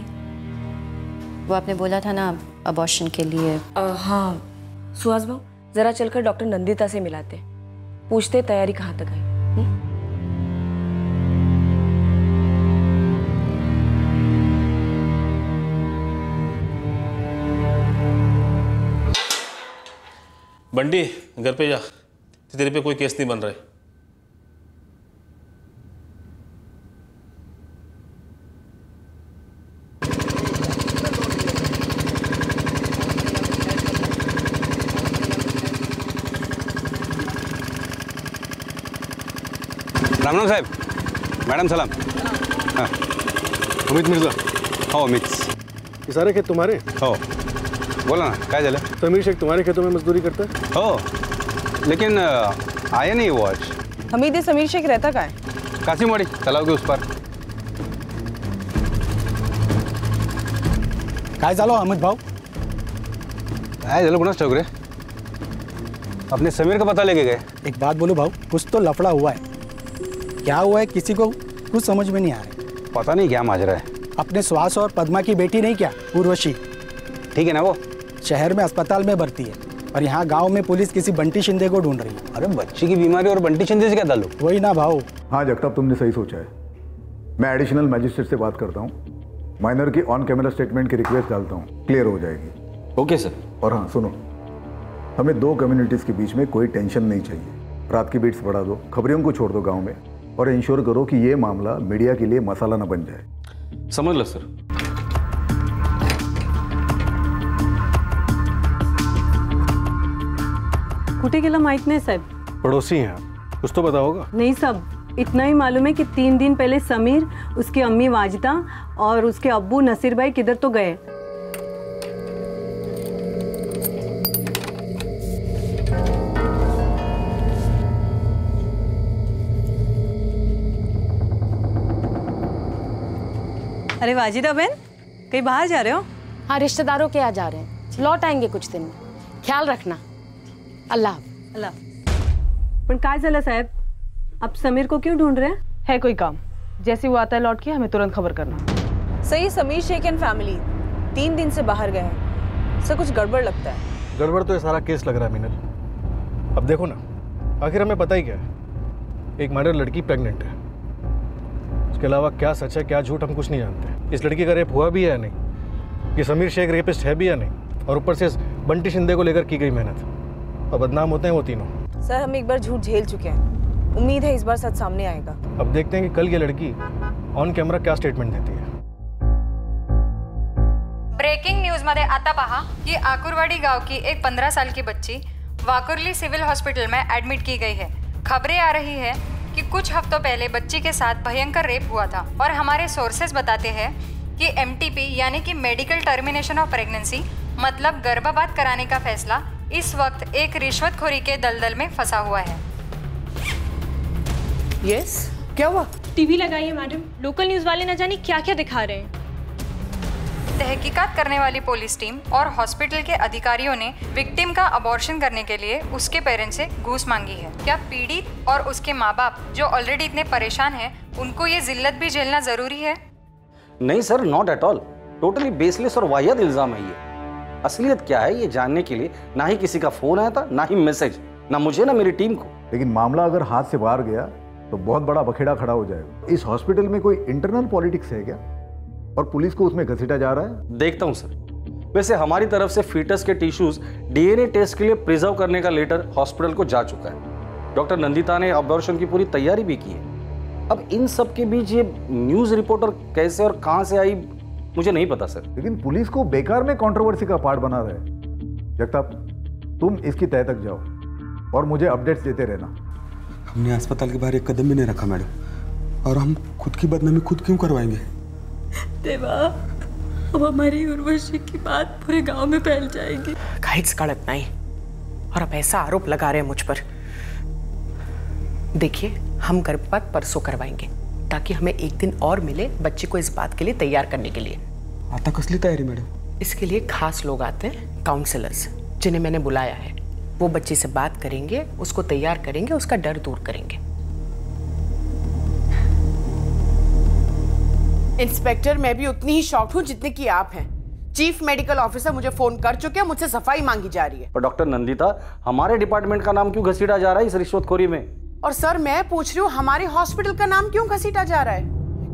वो आपने बोला था ना अबॉर्शन के लिए। हाँ सुहास भाऊ, जरा चलकर डॉक्टर नंदिता से मिलाते, पूछते तैयारी कहाँ तक आई। बंटी, घर पे जा, तेरे पे कोई केस नहीं बन रहा है। राम राम साहेब, मैडम सलाम। हाँ, अमित मिर्जा। हो अमित। ये सारे खेत तुम्हारे? हो। बोला ना, क्या चले? समीर शेख तुम्हारे खेतों में मजदूरी करता है? हो, लेकिन आया नहीं वो आज। हमीद, समीर शेख रहता कहाँ है? कासीमवाड़ी तालाब के उस पार। काय झालं अमित भाऊ? काय झालं कुणास ठाऊक रे? अपने समीर का पता लेके गए। एक बात बोलो भाऊ, कुछ तो लफड़ा हुआ है। क्या हुआ है किसी को कुछ समझ में नहीं आ रहा। पता नहीं क्या माजरा है। अपने सुहास और पद्मा की बेटी नहीं क्या, उर्वशी? ठीक है ना, वो शहर में अस्पताल में भर्ती है और यहाँ गांव में पुलिस किसी बंटी शिंदे को ढूंढ रही है। अरे बच्ची की बीमारी और बंटी शिंदे से क्या ताल्लुक? वही ना भाऊ। हाँ जगताप, तुमने सही सोचा है। मैं एडिशनल मैजिस्ट्रेट से बात करता हूँ, माइनर की ऑन कैमरा स्टेटमेंट की रिक्वेस्ट डालता हूँ, क्लियर हो जाएगी। Okay sir. और हाँ सुनो, हमें दो कम्युनिटीज़ के बीच में कोई टेंशन नहीं चाहिए। रात की बीट्स बढ़ा दो, खबरियों को छोड़ दो गांव में, और इंश्योर करो कि ये मामला मीडिया के लिए मसाला न बन जाए। समझ लो सर। कुठे गेला माहित नाही साहेब। पड़ोसी हैं आप, कुछ तो पता होगा। नहीं साहब, इतना ही मालूम है कि 3 दिन पहले समीर, उसकी अम्मी वाजिदा और उसके अब्बू नसीर भाई किधर तो गए। अरे वाजिदा बहन, कहीं बाहर जा रहे हो? हाँ, रिश्तेदारों के यहाँ जा रहे हैं, लौट आएंगे कुछ दिन में, ख्याल रखना। अल्लाह अल्लाह। पण काय झालं साहेब, आप समीर को क्यों ढूंढ रहे हैं? है कोई काम, जैसे वो आता है लौट के हमें तुरंत खबर करना। सही, समीर शेख एंड फैमिली 3 दिन से बाहर गए हैं। सर कुछ गड़बड़ लगता है। गड़बड़ तो ये सारा केस लग रहा है मीनल। अब देखो ना, आखिर हमें पता ही क्या है। एक माइनर लड़की प्रेग्नेंट है, उसके अलावा क्या सच है क्या झूठ हम कुछ नहीं जानते। इस लड़की का रेप हुआ भी है या नहीं, ये समीर शेख रेपिस्ट है भी या नहीं, और ऊपर से बंटी शिंदे को लेकर की गई मेहनत, और बदनाम होते हैं वो तीनों। सर हम एक बार झूठ झेल चुके हैं, उम्मीद है इस बार सच सामने आएगा। अब देखते हैं कि कल ये लड़की ऑन कैमरा क्या स्टेटमेंट देती है। ब्रेकिंग न्यूज मध्ये आता पहा की आकुरवाडी गांव की एक 15 साल की बच्ची वाकुर्ली सिविल हॉस्पिटल में एडमिट की गई है। खबरें आ रही है कि कुछ हफ्तों पहले बच्ची के साथ भयंकर रेप हुआ था, और हमारे सोर्सेज बताते हैं कि MTP यानी कि मेडिकल टर्मिनेशन ऑफ प्रेगनेंसी मतलब गर्भपात कराने का फैसला इस वक्त एक रिश्वतखोरी के दलदल में फंसा हुआ है। यस, क्या हुआ? टीवी लगाइए मैडम, लोकल न्यूज वाले न जाने क्या क्या दिखा रहे हैं। तहकीकात करने वाली पुलिस टीम और हॉस्पिटल के अधिकारियों ने विक्टिम का अबॉर्शन करने के लिए उसके पेरेंट्स से घूस मांगी है। क्या पीड़ित और उसके माँ बाप जो ऑलरेडी इतने परेशान हैं, उनको ये जिल्लत भी झेलना जरूरी है? नहीं sir, not at all. Totally baseless और वाहियात इल्जाम है ये। असलियत क्या है ये जानने के लिए ना ही किसी का फोन आया था, ना ही मैसेज, ना मुझे ना मेरी टीम को। लेकिन मामला अगर हाथ से बाहर गया तो बहुत बड़ा बखेड़ा खड़ा हो जाएगा। इस हॉस्पिटल में कोई इंटरनल पॉलिटिक्स है क्या, और पुलिस को उसमें घसीटा जा रहा है? देखता हूं सर। वैसे हमारी तरफ से फीटस के टिश्यूज DNA टेस्ट के लिए प्रिजर्व करने का लेटर हॉस्पिटल को जा चुका है। डॉक्टर नंदिता ने अबॉर्शन की पूरी तैयारी भी की है। अब इन सब के बीच ये न्यूज रिपोर्टर कैसे और कहां से आई मुझे नहीं पता सर। लेकिन पुलिस को बेकार में कंट्रोवर्सी का पार्ट बना रहे। जगताप, तुम इसकी तह तक जाओ और मुझे अपडेट्स देते रहना। हमने अस्पताल के बाहर एक कदम भी नहीं रखा मैडम, और हम खुद की बदनामी खुद क्यों करवाएंगे? देवा, अब हमारी उर्वशी की बात पूरे गांव में फैल जाएगी। काहीच कळत नाही, और अब ऐसा आरोप लगा रहे हैं मुझ पर। देखिए, हम गर्भपात परसों करवाएंगे ताकि हमें एक दिन और मिले बच्चे को इस बात के लिए तैयार करने के लिए। आता कसली तैयारी मैडम? इसके लिए खास लोग आते हैं, काउंसलर्स, जिन्हें मैंने बुलाया है। वो बच्चे से बात करेंगे, उसको तैयार करेंगे, उसका डर दूर करेंगे। इंस्पेक्टर, मैं भी उतनी ही शॉक्ड हूँ जितनी कि आप हैं। चीफ मेडिकल ऑफिसर मुझे फोन कर चुके हैं, मुझसे सफाई मांगी जा रही है। पर डॉक्टर नंदिता, हमारे डिपार्टमेंट का नाम क्यों घसीटा जा रहा है इस रिश्वतखोरी में? और सर मैं पूछ रही हूँ, हमारे हॉस्पिटल का नाम क्यों घसीटा जा रहा है?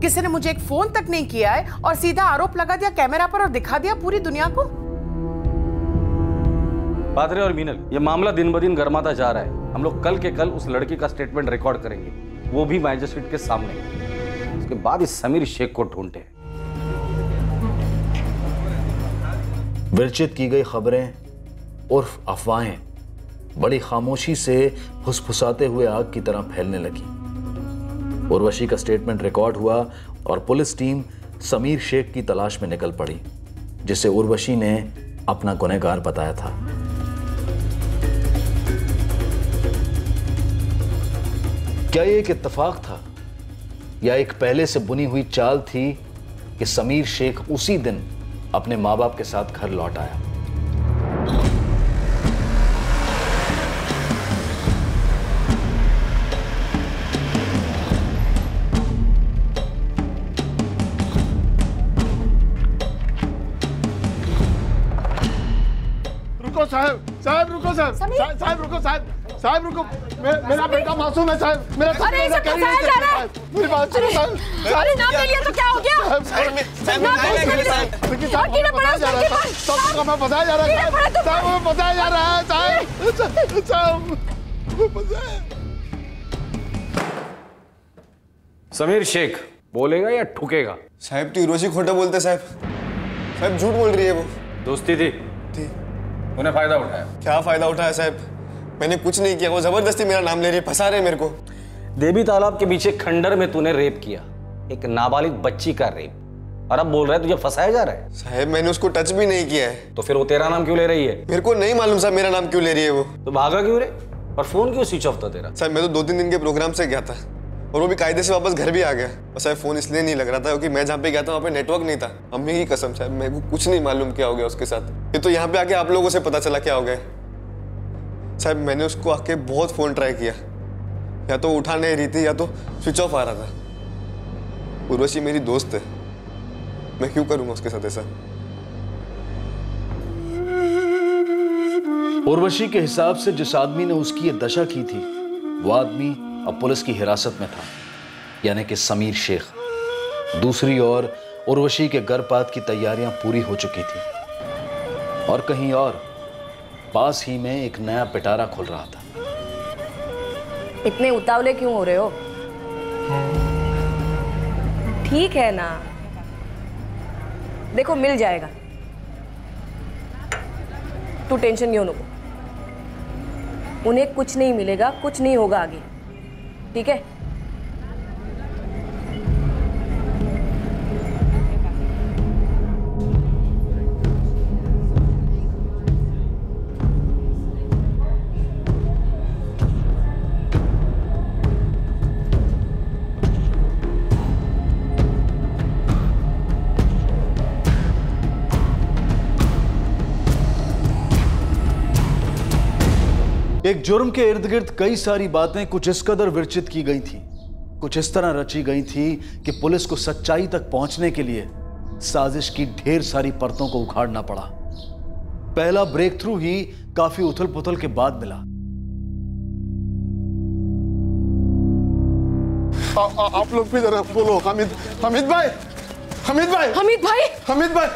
किसी ने मुझे एक फोन तक नहीं किया है और सीधा आरोप लगा दिया कैमरा पर और दिखा दिया पूरी दुनिया को। पादरे और मीनल, ये मामला दिन ब दिन गर्माता जा रहा है। हम लोग कल के कल उस लड़की का स्टेटमेंट रिकॉर्ड करेंगे, वो भी मैजिस्ट्रेट के सामने। उसके बाद इस समीर शेख को ढूंढते हैं। विरचित की गई खबरें उर्फ अफवाहें बड़ी खामोशी से फुसफुसाते हुए आग की तरह फैलने लगी। उर्वशी का स्टेटमेंट रिकॉर्ड हुआ और पुलिस टीम समीर शेख की तलाश में निकल पड़ी, जिसे उर्वशी ने अपना गुनहगार बताया था। क्या ये एक इत्तेफाक था या एक पहले से बुनी हुई चाल थी कि समीर शेख उसी दिन अपने मां बाप के साथ घर लौट आया? रुको साहब, साहब रुको साहब, साहब रुको साहब, साहब रुको, मेरा बेटा मासूम है साहब, मेरा अरे इसे फंसाया जा रहा है। मेरी बात सुनो साहब। अरे नाम ले लिया तो क्या हो गया? अकेला पड़ा उसके पास। सबको मैं फंसाया जा रहा है साहब, साहब मैं फंसाया जा रहा है साहब, साहब समीर शेख बोलेगा या ठुकेगा? साहब तो उर्वशी खोटा बोलते साहब, साहब झूठ बोल रही है वो। दोस्ती थी, उन्हें फायदा उठाया। क्या फायदा उठाया साहब? मैंने कुछ नहीं किया, वो जबरदस्ती मेरा नाम ले रही है, फंसा रहे मेरे को। देवी तालाब के पीछे खंडर में तूने रेप किया, एक नाबालिग बच्ची का रेप, और अब बोल रहा है तुझे फंसाया जा रहा है? साहब मैंने उसको टच भी नहीं किया है। तो फिर वो तेरा नाम क्यों ले रही है? मेरे को नहीं मालूम साहब मेरा नाम क्यों ले रही है वो। तो भागा क्यों रे? और फोन क्यों स्विच ऑफ था तेरा? साहब मैं तो 2-3 दिन के प्रोग्राम से गया था और वो भी कायदे से वापस घर भी आ गया। और साहब फोन इसलिए नहीं लग रहा था क्योंकि मैं जहाँ पे गया था वहाँ पे नेटवर्क नहीं था। अम्मी की कसम साहब मेरे को कुछ नहीं मालूम क्या हो गया उसके साथ। ये तो यहाँ पे आके आप लोगों से पता चला क्या हो गया। साहब मैंने उसको आके बहुत फोन ट्राई किया, या तो उठा नहीं रही थी या तो स्विच ऑफ आ रहा था। उर्वशी मेरी दोस्त है, मैं क्यों करूँगा उसके साथ ऐसा? उर्वशी के हिसाब से जिस आदमी ने उसकी ये दशा की थी वो आदमी अब पुलिस की हिरासत में था, यानी कि समीर शेख। दूसरी ओर उर्वशी के गर्भपात की तैयारियां पूरी हो चुकी थी और कहीं और पास ही में एक नया पिटारा खुल रहा था। इतने उतावले क्यों हो रहे हो? ठीक है ना, देखो मिल जाएगा, तू टेंशन क्यों लो। उन्हें कुछ नहीं मिलेगा, कुछ नहीं होगा आगे, ठीक है? एक जुर्म के इर्द गिर्द कई सारी बातें कुछ इस कदर विरचित की गई थी, कुछ इस तरह रची गई थी कि पुलिस को सच्चाई तक पहुंचने के लिए साजिश की ढेर सारी परतों को उखाड़ना पड़ा। पहला ब्रेक थ्रू ही काफी उथल पुथल के बाद मिला। आप लोग भी जरा बोलो। हमीद, हमीद भाई, हमीद भाई, हमीद भाई, हमीद भाई,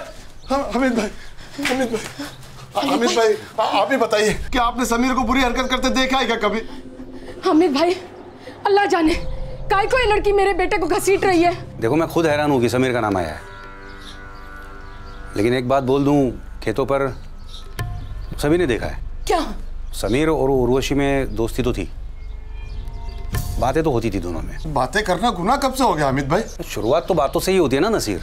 हमीद भाई, हमीद भाई, हमीद भाई, आप ही बताइए कि आपने समीर को बुरी हरकत करते देखा है क्या कभी? हमीद भाई, अल्लाह जाने काय को ये लड़की मेरे बेटे को घसीट रही है। देखो मैं खुद हैरान हूँ कि समीर का नाम आया है, लेकिन एक बात बोल दूं, खेतों पर सभी ने देखा है। क्या? समीर और उर्वशी में दोस्ती तो थी, बातें तो होती थी दोनों में। बातें करना गुनाह कब से हो गया हमीद भाई? शुरुआत तो बातों से ही होती है ना नसीर,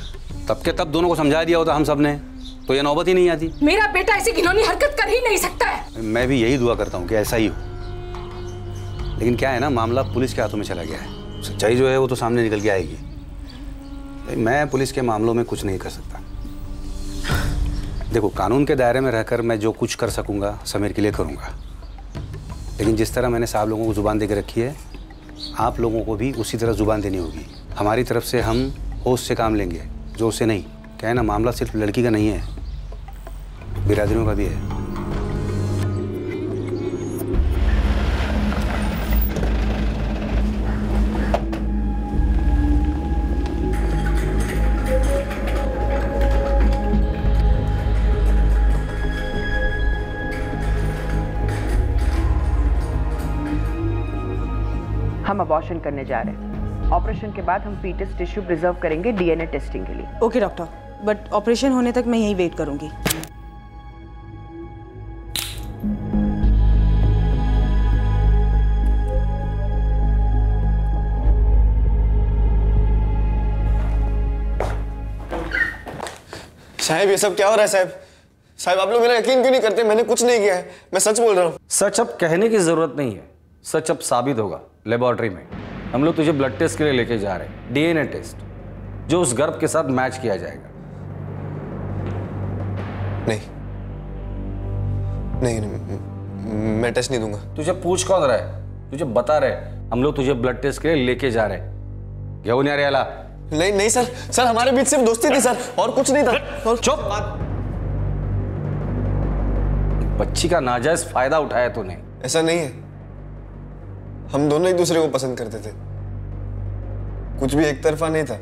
तब के तब दोनों को समझा दिया होता हम सब ने तो ये नौबत ही नहीं आती। मेरा बेटा ऐसी घिनौनी हरकत कर ही नहीं सकता है। मैं भी यही दुआ करता हूँ कि ऐसा ही हो, लेकिन क्या है ना, मामला पुलिस के हाथों में चला गया है। सच्चाई जो है वो तो सामने निकल के आएगी। मैं पुलिस के मामलों में कुछ नहीं कर सकता। देखो कानून के दायरे में रहकर मैं जो कुछ कर सकूंगा समीर के लिए करूंगा, लेकिन जिस तरह मैंने साहब लोगों को जुबान दे के रखी है, आप लोगों को भी उसी तरह जुबान देनी होगी। हमारी तरफ से हम होश से काम लेंगे, जोर से नहीं। क्या है ना, मामला सिर्फ लड़की का नहीं है, बिरादरियों का भी है। हम अबॉर्शन करने जा रहे हैं। ऑपरेशन के बाद हम फीटस टिश्यू प्रिजर्व करेंगे डीएनए टेस्टिंग के लिए। ओके डॉक्टर, बट ऑपरेशन होने तक मैं यहीं वेट करूंगी। साहब ये सब क्या हो रहा है साहब? साहब आप लोग मेरा यकीन क्यों नहीं करते? मैंने कुछ नहीं किया है, मैं सच बोल रहा हूँ। सच अब कहने की जरूरत नहीं है, सच अब साबित होगा लेबोरेटरी में। हम लोग तुझे ब्लड टेस्ट के लिए लेके जा रहे हैं, डीएनए टेस्ट, जो उस गर्भ के साथ मैच किया जाएगा। नहीं, मैं टेस्ट नहीं दूंगा। तुझे पूछ कौन रहा है? तुझे बता रहे, हम लोग तुझे ब्लड टेस्ट के लिए लेके जा रहे हैं। घेऊन या रेला? नहीं सर, हमारे बीच सिर्फ दोस्ती थी सर, और कुछ नहीं था। चुप! बच्ची का नाजायज फायदा उठाया तूने। ऐसा नहीं है, हम दोनों एक दूसरे को पसंद करते थे, कुछ भी एक तरफा नहीं था।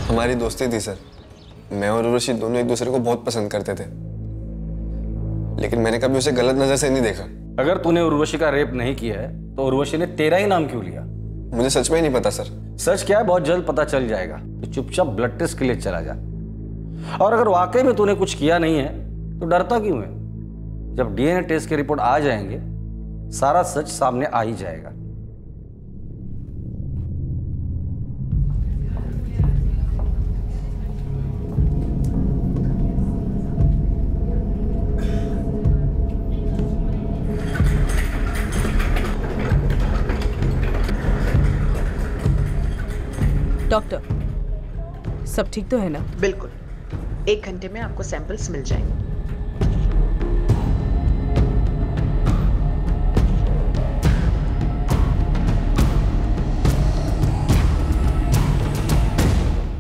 हमारी दोस्ती थी सर, मैं और उर्वशी दोनों एक दूसरे को बहुत पसंद करते थे, लेकिन मैंने कभी उसे गलत नजर से नहीं देखा। अगर तूने उर्वशी का रेप नहीं किया है तो उर्वशी ने तेरा ही नाम क्यों लिया? मुझे सच में ही नहीं पता सर। सच क्या है बहुत जल्द पता चल जाएगा। तो चुपचाप ब्लड टेस्ट के लिए चला जा, और अगर वाकई में तूने कुछ किया नहीं है तो डरता क्यों है? जब डीएनए टेस्ट की रिपोर्ट आ जाएंगे सारा सच सामने आ ही जाएगा। डॉक्टर, सब ठीक तो है ना? बिल्कुल, 1 घंटे में आपको सैंपल्स मिल जाएंगे।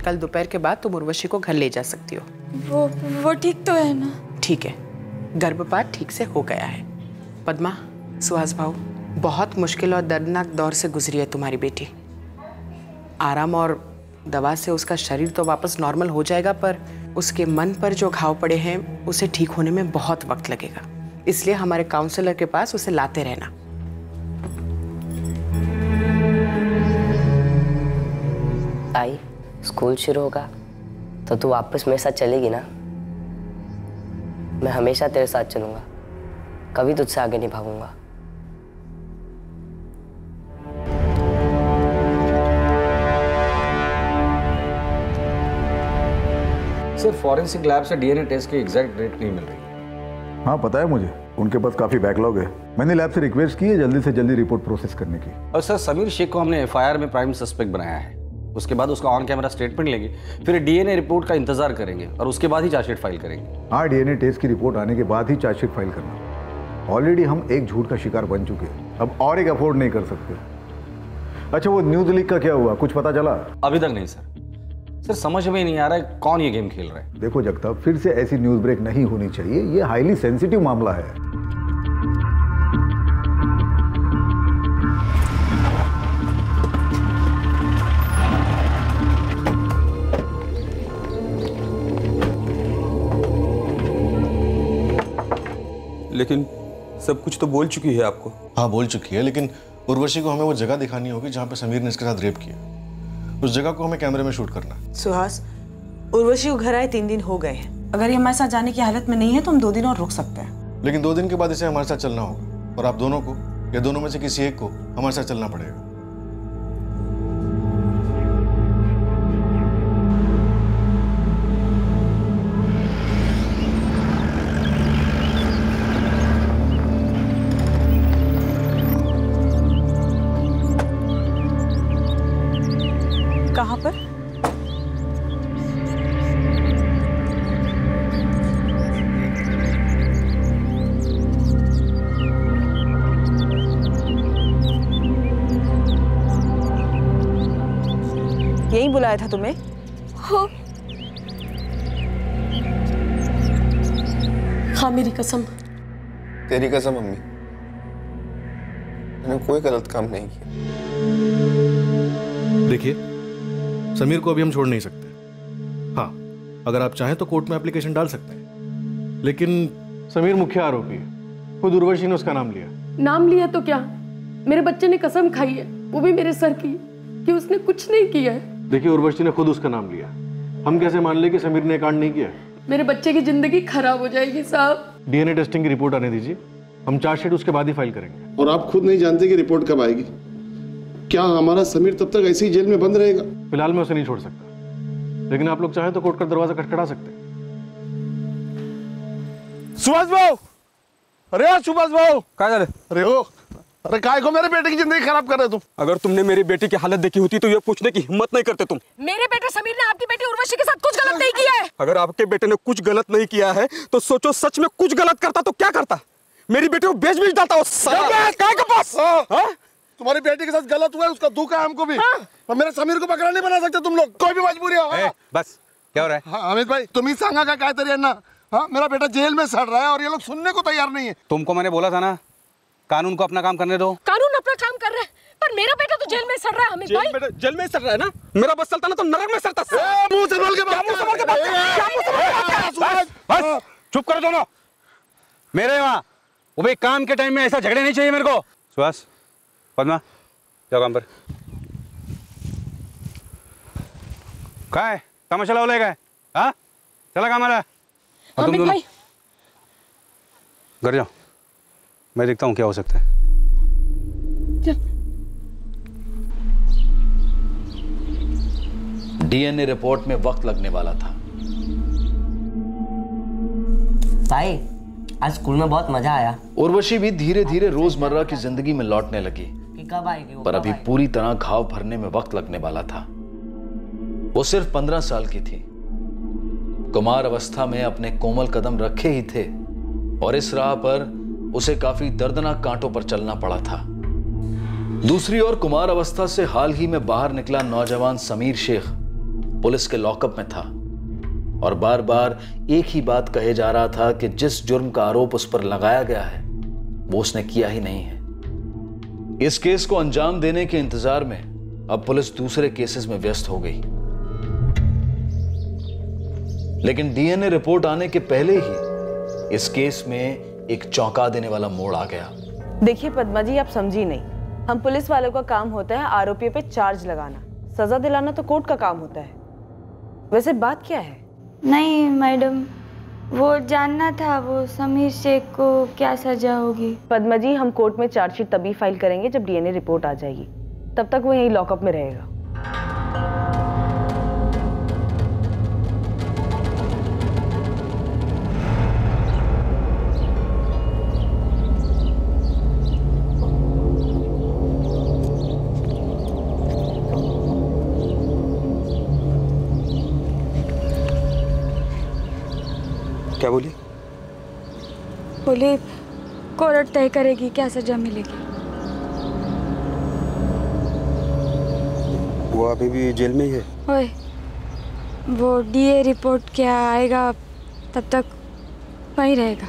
कल दोपहर के बाद तुम उर्वशी को घर ले जा सकती हो। वो ठीक तो है ना? ठीक है, गर्भपात ठीक से हो गया है। पद्मा, सुहास भाऊ, बहुत मुश्किल और दर्दनाक दौर से गुजरी है तुम्हारी बेटी। आराम और दवा से उसका शरीर तो वापस नॉर्मल हो जाएगा, पर उसके मन पर जो घाव पड़े हैं उसे ठीक होने में बहुत वक्त लगेगा। इसलिए हमारे काउंसलर के पास उसे लाते रहना। आई, स्कूल शुरू होगा तो तू वापस मेरे साथ चलेगी ना? मैं हमेशा तेरे साथ चलूंगा, कभी तुझसे आगे नहीं भागूंगा। सर, फॉरेंसिक लैब से डीएनए टेस्ट की एग्जैक्ट डेट नहीं मिल रही। हाँ पता है मुझे, उनके पास काफी बैकलॉग है। मैंने लैब से रिक्वेस्ट की है जल्दी से जल्दी रिपोर्ट प्रोसेस करने की। और सर, समीर शेख को हमने एफआईआर में प्राइम सस्पेक्ट बनाया है। उसके बाद उसका ऑन कैमरा स्टेटमेंट लेंगे, फिर डीएनए रिपोर्ट का इंतजार करेंगे और उसके बाद ही चार्जशीट फाइल करेंगे। हाँ, डीएनए टेस्ट की रिपोर्ट आने के बाद ही चार्जशीट फाइल करना। ऑलरेडी हम एक झूठ का शिकार बन चुके हैं, अब और एक अफोर्ड नहीं कर सकते। अच्छा, वो न्यूज लीक का क्या हुआ, कुछ पता चला? अभी तक नहीं सर। सर, समझ में नहीं आ रहा है कौन ये गेम खेल रहा है। देखो जगताप, फिर से ऐसी न्यूज ब्रेक नहीं होनी चाहिए, ये हाईली सेंसिटिव मामला है। लेकिन सब कुछ तो बोल चुकी है आपको। हाँ बोल चुकी है, लेकिन उर्वशी को हमें वो जगह दिखानी होगी जहाँ पे समीर ने इसके साथ रेप किया। उस जगह को हमें कैमरे में शूट करना है। सुहास, उर्वशी को घर आए 3 दिन हो गए हैं। अगर ये हमारे साथ जाने की हालत में नहीं है तो हम 2 दिन और रुक सकते हैं। लेकिन 2 दिन के बाद इसे हमारे साथ चलना होगा, और आप दोनों को या दोनों में से किसी एक को हमारे साथ चलना पड़ेगा। कहाँ पर? यही बुलाया था तुम्हें? हाँ। हाँ मेरी कसम। तेरी कसम मम्मी, मैंने कोई गलत काम नहीं किया। देखिए, समीर को अभी हम छोड़ नहीं सकते। हाँ, अगर आप चाहें तो कोर्ट में एप्लीकेशन डाल सकते हैं, लेकिन समीर मुख्य आरोपी है। खुद उर्वशी ने उसका नाम लिया। नाम लिया तो क्या, मेरे बच्चे ने कसम खाई है, वो भी मेरे सर की, कि उसने कुछ नहीं किया है। देखिए, उर्वशी ने खुद उसका नाम लिया। हम कैसे मान ले कि समीर ने कांड नहीं किया? मेरे बच्चे की जिंदगी खराब हो जाएगी साहब। डीएनए टेस्टिंग की रिपोर्ट आने दीजिए, हम चार्जशीट उसके बाद ही फाइल करेंगे। और आप खुद नहीं जानते कि रिपोर्ट कब आएगी। क्या हमारा समीर तब तक ऐसे ही जेल में बंद रहेगा? फिलहाल मैं उसे नहीं छोड़ सकता, लेकिन आप लोग चाहें तो कोर्ट का दरवाजा खटखटा सकते हैं। सुभाष भाऊ, अरे यार सुभाष भाऊ, क्या कर रहे हो? अरे काय को मेरे बेटे की जिंदगी खराब कर रहे तुम? अगर तुमने मेरी बेटी की हालत देखी होती तो ये पूछने की हिम्मत नहीं करते तुम। मेरे बेटे समीर ने आपकी बेटी उर्वशी के साथ कुछ गलत नहीं किया है। अगर आपके बेटे ने कुछ गलत नहीं किया है तो सोचो सच में कुछ गलत करता तो क्या करता? मेरी बेटी को बेच डालता हो काय के पास। तुम्हारी बेटी के साथ गलत हुआ है, उसका दुख है हमको भी। और मेरे समीर को पकड़ा नहीं बना सकते तुम लोग, कोई भी मजबूरी हो। बस क्या हो रहा है? हाँ अमित भाई, तुम ही सांगा का काय तरी ना। हाँ, मेरा बेटा जेल में सड़ रहा है और ये लोग सुनने को तैयार नहीं है। तुमको मैंने बोला था ना, कानून को अपना काम करने दो। कानून अपना काम कर रहा है, पर मेरा बेटा तो जेल में सड़ रहा है। अमित भाई, जेल में सड़ रहा है ना? मेरा बस चलता ना तो नरक में सड़ता। मुंह संभाल के बात। बस चुप करो दोनों। मेरे वहाँ वो भाई काम के टाइम में ऐसा झगड़े नहीं चाहिए मेरे को। सुहास, पद्मा, जाओ काम पर। क्या है तमाशा ला लेगा? हाँ चला काम वाला। अमित भाई, घर जाओ, मैं देखता हूँ क्या हो सकता है। डीएनए रिपोर्ट में वक्त लगने वाला था। भाई आज स्कूल में बहुत मजा आया। उर्वशी भी धीरे धीरे रोजमर्रा की जिंदगी में लौटने लगी, कब आएगी वो? पर अभी पूरी तरह घाव भरने में वक्त लगने वाला था। वो सिर्फ 15 साल की थी, कुमार अवस्था में अपने कोमल कदम रखे ही थे और इस राह पर उसे काफी दर्दनाक कांटों पर चलना पड़ा था। दूसरी ओर कुमार अवस्था से हाल ही में बाहर निकला नौजवान समीर शेख पुलिस के लॉकअप में था और बार बार एक ही बात कहे जा रहा था कि जिस जुर्म का आरोप उस पर लगाया गया है वो उसने किया ही नहीं है। इस केस को अंजाम देने के इंतजार में अब पुलिस दूसरे केसेस में व्यस्त हो गई, लेकिन डीएनए रिपोर्ट आने के पहले ही इस केस में एक चौंका देने वाला मोड़ आ गया। देखिए पद्मा जी, आप समझी नहीं। हम पुलिस वालों का काम होता है आरोपियों पे चार्ज लगाना, सजा दिलाना तो कोर्ट का काम होता है। वैसे बात क्या है? नहीं मैडम, वो जानना था वो समीर शेख को क्या सजा होगी। पद्मा जी, हम कोर्ट में चार्जशीट तभी फाइल करेंगे जब डीएनए रिपोर्ट आ जाएगी, तब तक वो यहीं लॉकअप में रहेगा। क्या बोली? बोली कोर्ट तय करेगी क्या सजा मिलेगी। वो अभी भी जेल में ही है? ओए, वो डीए रिपोर्ट क्या आएगा तब तक वहीं रहेगा।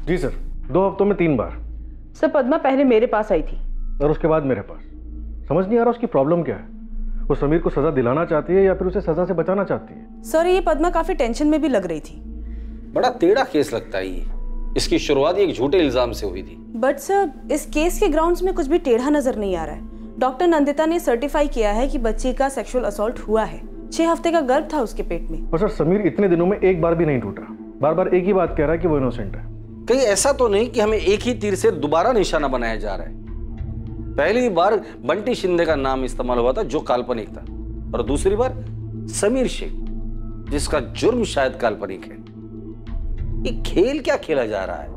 जी सर, 2 हफ्तों में 3 बार। सर पद्मा पहले मेरे पास आई थी और उसके बाद मेरे पास। समझ नहीं आ रहा उसकी प्रॉब्लम क्या है। वो समीर को सजा दिलाना चाहती है या फिर उसे सजा से बचाना चाहती है? सर ये पद्मा काफी टेंशन में भी लग रही थी। बड़ा टेढ़ा केस लगता है ये। इसकी शुरुआत एक झूठे इल्जाम से हुई थी। बट सर इस केस के ग्राउंड्स में कुछ भी टेढ़ा नजर नहीं आ रहा है। डॉक्टर नंदिता ने सर्टिफाई किया है कि बच्ची का सेक्सुअल असॉल्ट हुआ है। 6 हफ्ते का गर्भ था उसके पेट में। और सर समीर इतने दिनों में एक बार भी नहीं टूटा, बार बार एक ही बात कह रहा है कि वो इनोसेंट है। कहीं ऐसा तो नहीं कि हमें एक ही तीर से दोबारा निशाना बनाया जा रहा है? पहली बार बंटी शिंदे का नाम इस्तेमाल हुआ था जो काल्पनिक था, और दूसरी बार समीर शेख जिसका जुर्म शायद काल्पनिक है। ये खेल क्या खेला जा रहा है?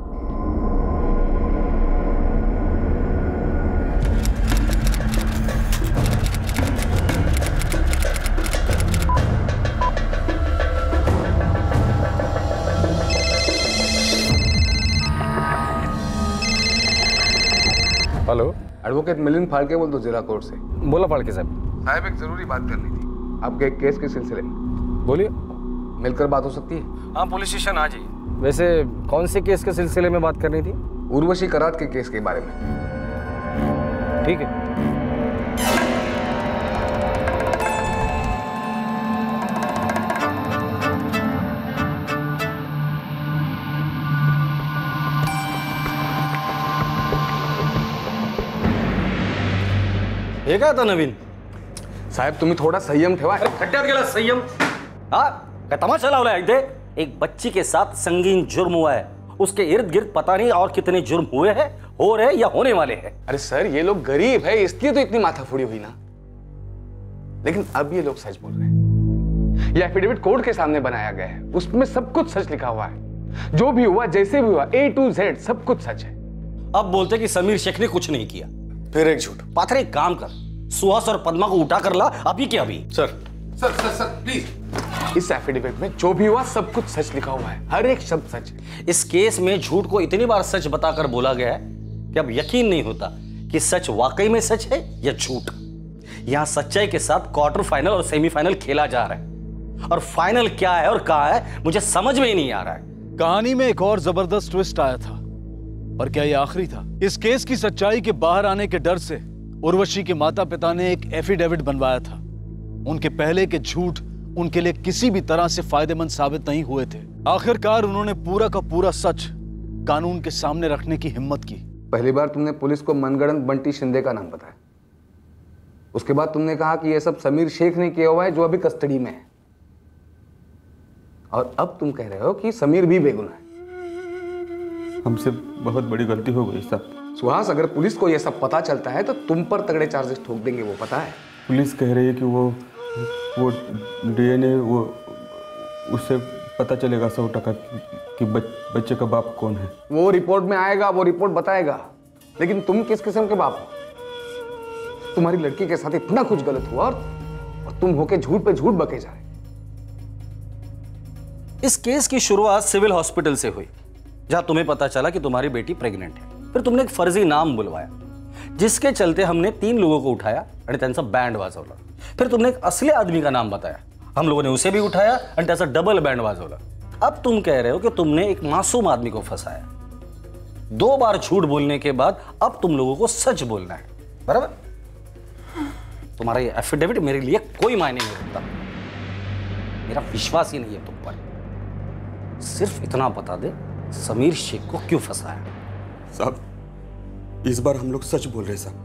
हेलो, एडवोकेट मिलिंद फाल्के बोल दो जिला कोर्ट से। बोला फाल्के साहब। साहब एक जरूरी बात करनी थी आपके एक केस के सिलसिले में। बोलिए। मिलकर बात हो सकती है? हाँ, पुलिस स्टेशन आ जाइए। वैसे कौन से केस के सिलसिले में बात करनी थी? उर्वशी करात के केस के बारे में। ठीक है। हे काय आता नवीन? साहेब तुम्ही थोडा संयम ठेवा। खड्ड्यात गेला संयम? हाँ, काय तमाशा लावलाय इथे? एक बच्ची के साथ संगीन जुर्म हुआ है, उसके इर्द गिर्द पता नहीं और कितने जुर्म हुए हैं, हो रहे या होने वाले हैं। अरे सर, ये लोग गरीब है इसलिए तो इतनी माथाफोड़ी हुई ना। लेकिन अब ये लोग सच बोल रहे हैं। ये एफिडेविट कोर्ट के सामने बनाया गया है, उसमें सब कुछ सच लिखा हुआ है। जो भी हुआ, जैसे भी हुआ, A to Z सब कुछ सच है। अब बोलते कि समीर शेख ने कुछ नहीं किया, फिर एक झूठ। पाथरे एक काम कर, सुहास और पद्मा को उठा कर ला अभी के अभी। सर प्लीज, इस एफिडेविट में जो भी हुआ सब कुछ सच लिखा हुआ है, हर एक शब्द सच है। इस केस में झूठ को इतनी बार सच बताकर बोला गया है कि अब यकीन नहीं होता कि सच वाकई में सच है या झूठ। यहां सच्चाई के साथ क्वार्टर फाइनल और सेमीफाइनल खेला जा रहा है, और फाइनल क्या है और कहां है मुझे समझ में ही नहीं आ रहा है। कहानी में एक और जबरदस्त ट्विस्ट आया था, पर क्या यह आखिरी था? इस केस की सच्चाई के बाहर आने के डर से उर्वशी के माता पिता ने एक एफिडेविट बनवाया था। उनके पहले के झूठ उनके लिए किसी भी तरह से फायदेमंद साबित नहीं हुए थे। आखिरकार उन्होंने पूरा का पूरा सच कानून के सामने रखने की हिम्मत की। पहली बार तुमने पुलिस को मनगढ़ंत बंटी शिंदे का नाम बताया, उसके बाद तुमने कहा कि यह सब समीर शेख ने किया हुआ है जो अभी कस्टडी में है, और अब तुम कह रहे हो कि समीर भी बेगुनाह है। हमसे बहुत बड़ी गलती हो गई साहब। सुहास, अगर पुलिस को यह सब पता चलता है तो तुम पर तगड़े चार्जेस ठोक देंगे, वो पता है। पुलिस कह रही है कि वो DNA वो उससे पता चलेगा 100% कि बच्चे का बाप कौन है। वो रिपोर्ट में आएगा, वो रिपोर्ट बताएगा। लेकिन तुम किस किस्म के बाप हो? तुम्हारी लड़की के साथ इतना कुछ गलत हुआ और तुम होके झूठ पे झूठ बके जा रहे। इस केस की शुरुआत सिविल हॉस्पिटल से हुई, जहां तुम्हें पता चला कि तुम्हारी बेटी प्रेग्नेंट है। फिर तुमने एक फर्जी नाम बुलवाया, जिसके चलते हमने 3 लोगों को उठाया आणि त्यांचा बैंड वाजवला। फिर तुमने एक असली आदमी का नाम बताया, हम लोगों ने उसे भी उठाया आणि त्याचा डबल बैंड वाजवला। अब तुम कह रहे हो कि तुमने एक मासूम आदमी को फंसाया। 2 बार झूठ बोलने के बाद अब तुम लोगों को सच बोलना है, बराबर? तुम्हारा ये एफिडेविट मेरे लिए कोई मायने नहीं रखता। मेरा विश्वास ही नहीं है तुम पर। सिर्फ इतना बता दे, समीर शेख को क्यों फंसाया? साहब, इस बार हम लोग सच बोल रहे साहब।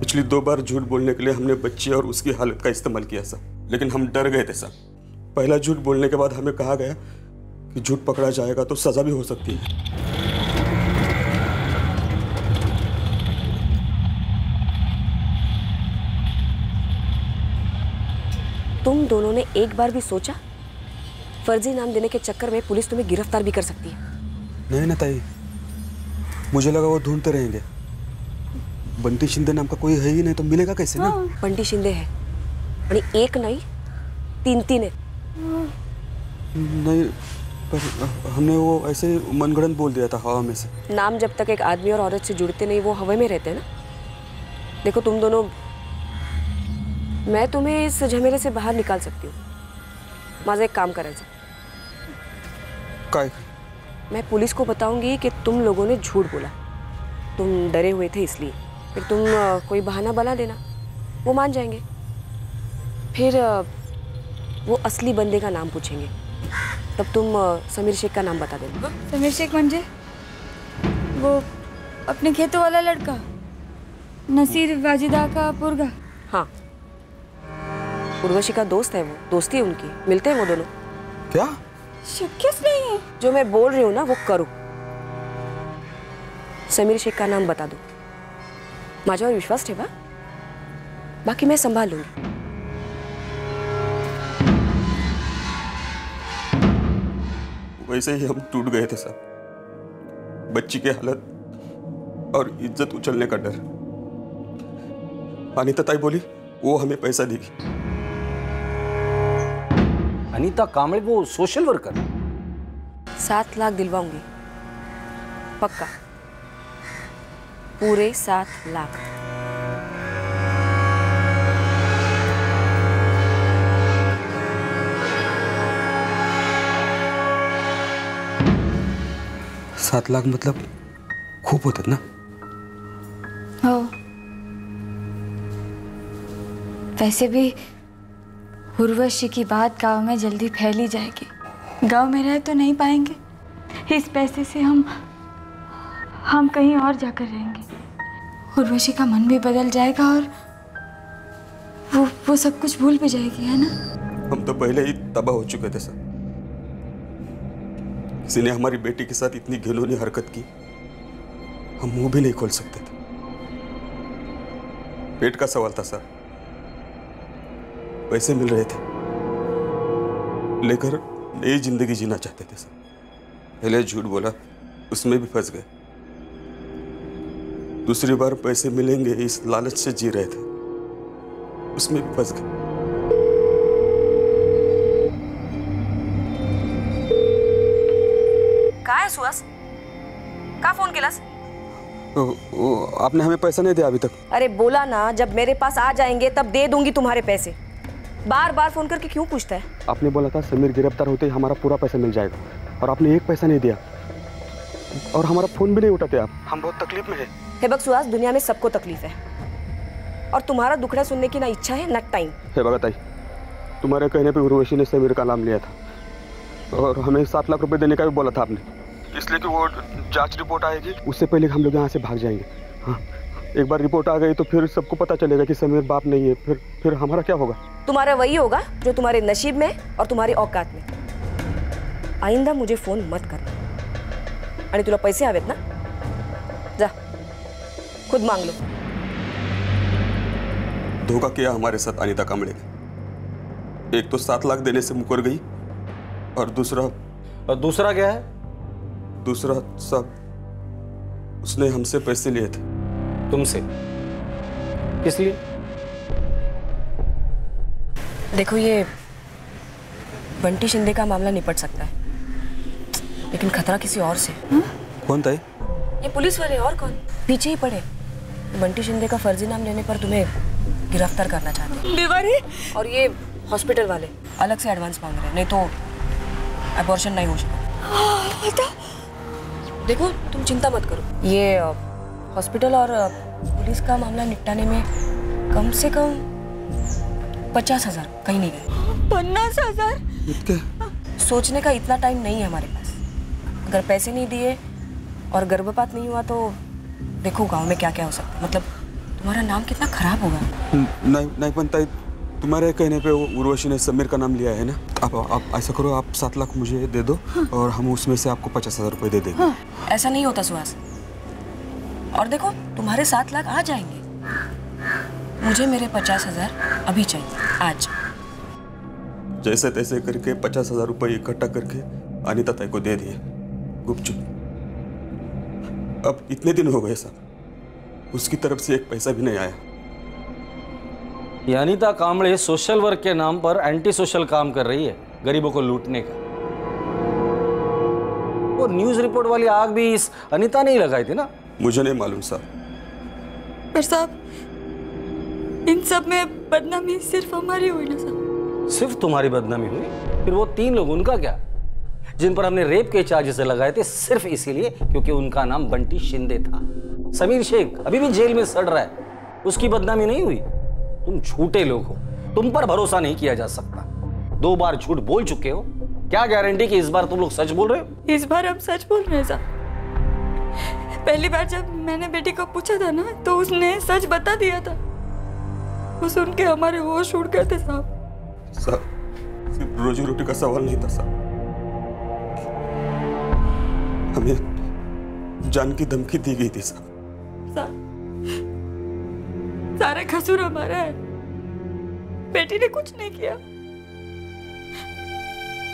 पिछली 2 बार झूठ बोलने के लिए हमने बच्ची और उसकी हालत का इस्तेमाल किया साहब, लेकिन हम डर गए थे साहब। पहला झूठ बोलने के बाद हमें कहा गया कि झूठ पकड़ा जाएगा तो सजा भी हो सकती है। तुम दोनों ने एक बार भी सोचा फर्जी नाम देने के चक्कर में पुलिस तुम्हें गिरफ्तार भी कर सकती है? नहीं ना ताई, मुझे लगा वो ढूंढते रहेंगे। बंटी शिंदे नाम का कोई है ही नहीं तो मिलेगा कैसे ना? बंटी शिंदे है, आणि एक नहीं 3 है। नहीं, पर हमने वो ऐसे मनगढ़ंत बोल दिया था हवा में से। नाम जब तक एक आदमी और औरत से जुड़ते नहीं वो हवा में रहते हैं ना। देखो तुम दोनों, मैं तुम्हें इस झमेले से बाहर निकाल सकती हूँ। माझं एक काम करायचं। काय? मैं पुलिस को बताऊंगी कि तुम लोगों ने झूठ बोला, तुम डरे हुए थे इसलिए। फिर तुम कोई बहाना बना देना, वो मान जाएंगे। फिर वो असली बंदे का नाम पूछेंगे, तब तुम समीर शेख का नाम बता देना। समीर शेख म्हणजे वो अपने खेतों वाला लड़का, नसीर वाजिदा का पुरगा? हाँ, उर्वशी का दोस्त है वो, दोस्ती है उनकी, मिलते हैं वो दोनों। क्या? शक्य नहीं है। जो मैं बोल रही हूँ ना वो करो। समीर शेख का नाम बता दो, माझ्यावर विश्वास ठेवा, बाकी मैं संभाल लूंगी। वैसे ही हम टूट गए थे साहब। बच्ची की हालत और इज्जत उछलने का डर। अनीता ताई बोली वो हमें पैसा देगी। अनीता कांबळे वो सोशल वर्कर? 7 लाख दिलवाऊंगी, पक्का, पूरे 7 लाख। $7 लाख मतलब खूप होतात ना? हो, वैसे भी उर्वशी की बात गांव में जल्दी फैल ही जाएगी। गांव में रह तो नहीं पाएंगे, इस पैसे से हम कहीं और जाकर रहेंगे। उर्वशी का मन भी बदल जाएगा और वो सब कुछ भूल भी जाएगी, है ना? हम तो पहले ही तबाह हो चुके थे सर। किसी ने हमारी बेटी के साथ इतनी घिनौनी हरकत की, हम मुंह भी नहीं खोल सकते थे। पेट का सवाल था सर, पैसे मिल रहे थे, लेकर नई जिंदगी जीना चाहते थे सर। पहले झूठ बोला, उसमें भी फंस गए। दूसरी बार पैसे मिलेंगे इस लालच से जी रहे थे, उसमें भी फंस गए। कहाँ है सुहास? कहाँ फोन केलास? आपने हमें पैसा नहीं दिया अभी तक। अरे बोला ना, जब मेरे पास आ जाएंगे तब दे दूंगी तुम्हारे पैसे। बार बार फोन करके क्यों पूछता है? आपने बोला था समीर गिरफ्तार होते ही हमारा पूरा पैसा मिल जाएगा, और आपने एक पैसा नहीं दिया और हमारा फोन भी नहीं उठाते आप। हम बहुत तकलीफ में हैं। हे बक सुहास, दुनिया में सबको तकलीफ है और तुम्हारा दुखड़ा सुनने की ना इच्छा है ना टाइम। हे भगत आई, तुम्हारे कहने पे उर्वशी ने समीर का नाम लिया था और हमें 7 लाख रुपए देने का भी बोला था आपने, इसलिए कि वो जांच रिपोर्ट आएगी उससे पहले हम लोग यहाँ से भाग जाएंगे। हाँ, एक बार रिपोर्ट आ गई तो फिर सबको पता चलेगा कि समीर बाप नहीं है, फिर हमारा क्या होगा? तुम्हारा वही होगा जो तुम्हारे नसीब में और तुम्हारी औकात में। आइंदा मुझे फोन मत करना। आणि तुला पैसे हवेत ना, जा खुद मांग लो। धोखा किया हमारे साथ अनीता कांबळे ने। एक तो 7 लाख देने से मुकर गई और दूसरा क्या है? दूसरा सब उसने हमसे पैसे लिए थे। तुमसे? किस लिए? देखो, ये बंटी शिंदे का मामला निपट सकता है, लेकिन खतरा किसी और से। कौन था ये पुलिस वाले, और कौन? पीछे ही पड़े। बंटी शिंदे का फर्जी नाम लेने पर तुम्हें गिरफ्तार करना चाहते हैं। दीवारी? और ये हॉस्पिटल वाले अलग से एडवांस मांग रहे हैं, नहीं तो अबॉर्शन नहीं हो सकता। देखो, तुम चिंता मत करो, ये हॉस्पिटल और पुलिस का मामला निपटाने में कम से कम 50,000 कहीं नहीं गए। 50,000? सोचने का इतना टाइम नहीं है हमारे पास। अगर पैसे नहीं दिए और गर्भपात नहीं हुआ तो देखो गांव में क्या क्या हो सकता है। मतलब तुम्हारा नाम कितना खराब होगा। नहीं बनता, तुम्हारे कहने पे उर्वशी ने समीर का नाम लिया है ना। आप ऐसा करो, आप 7 लाख मुझे दे दो और हम उसमें से आपको 50,000 रुपए दे देंगे। ऐसा नहीं होता सुहास। और देखो, तुम्हारे 7 लाख आ जाएंगे, मुझे मेरे 50,000 अभी चाहिए, आज। जैसे तैसे करके 50,000 रुपए इकट्ठा करके अनीता ताई को दे दिए गुपचुप। अब इतने दिन हो गए साहब, उसकी तरफ से एक पैसा भी नहीं आया। अनीता कांबळे सोशल वर्क के नाम पर एंटी सोशल काम कर रही है, गरीबों को लूटने का। वो न्यूज रिपोर्ट वाली आग भी इस अनीता ने ही लगाई थी ना? मुझे नहीं मालूम साहब। पर साहब, इन सब में बदनामी सिर्फ हमारी हुई ना साहब? सिर्फ तुम्हारी बदनामी हुई? फिर वो 3 लोग, उनका क्या, जिन पर हमने रेप के चार्जेस लगाए थे सिर्फ इसीलिए क्योंकि उनका नाम बंटी शिंदे था। समीर शेख अभी भी जेल में सड़ रहा है, उसकी बदनामी नहीं हुई? तुम झूठे लोग हो, तुम पर भरोसा नहीं किया जा सकता। 2 बार झूठ बोल चुके हो, क्या गारंटी कि इस बार तुम लोग सच बोल रहे हो? इस बार हम सच बोल रहे हैं साहब। पहली बार जब मैंने बेटी को पूछा था ना, तो उसने सच बता दिया था। वो सुन के हमारे होश उड़ गए थे साहब। साहब, सिर्फ रोजी रोटी का सवाल नहीं था साहब, हमें जान की धमकी दी गई थी साहब। सारा कसूर हमारा है, बेटी ने कुछ नहीं किया।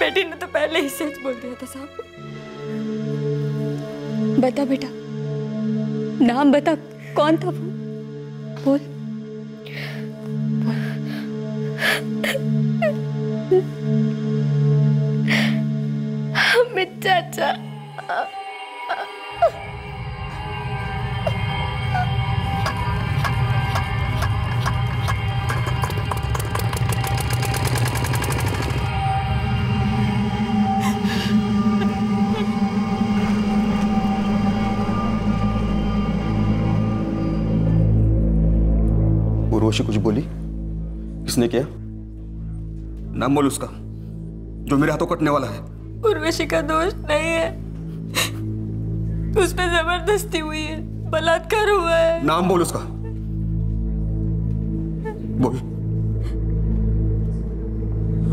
बेटी ने तो पहले ही सच बोल दिया था साहब। बता बेटा, नाम बता, कौन था वो? बोल। अमित चाचा। उर्वशी कुछ बोली? किसने किया? नाम बोल उसका, जो मेरे हाथों कटने वाला है। उर्वशी का दोष नहीं है, उस पे जबरदस्ती हुई है, बलात्कार हुआ है। नाम बोल उसका, बोल।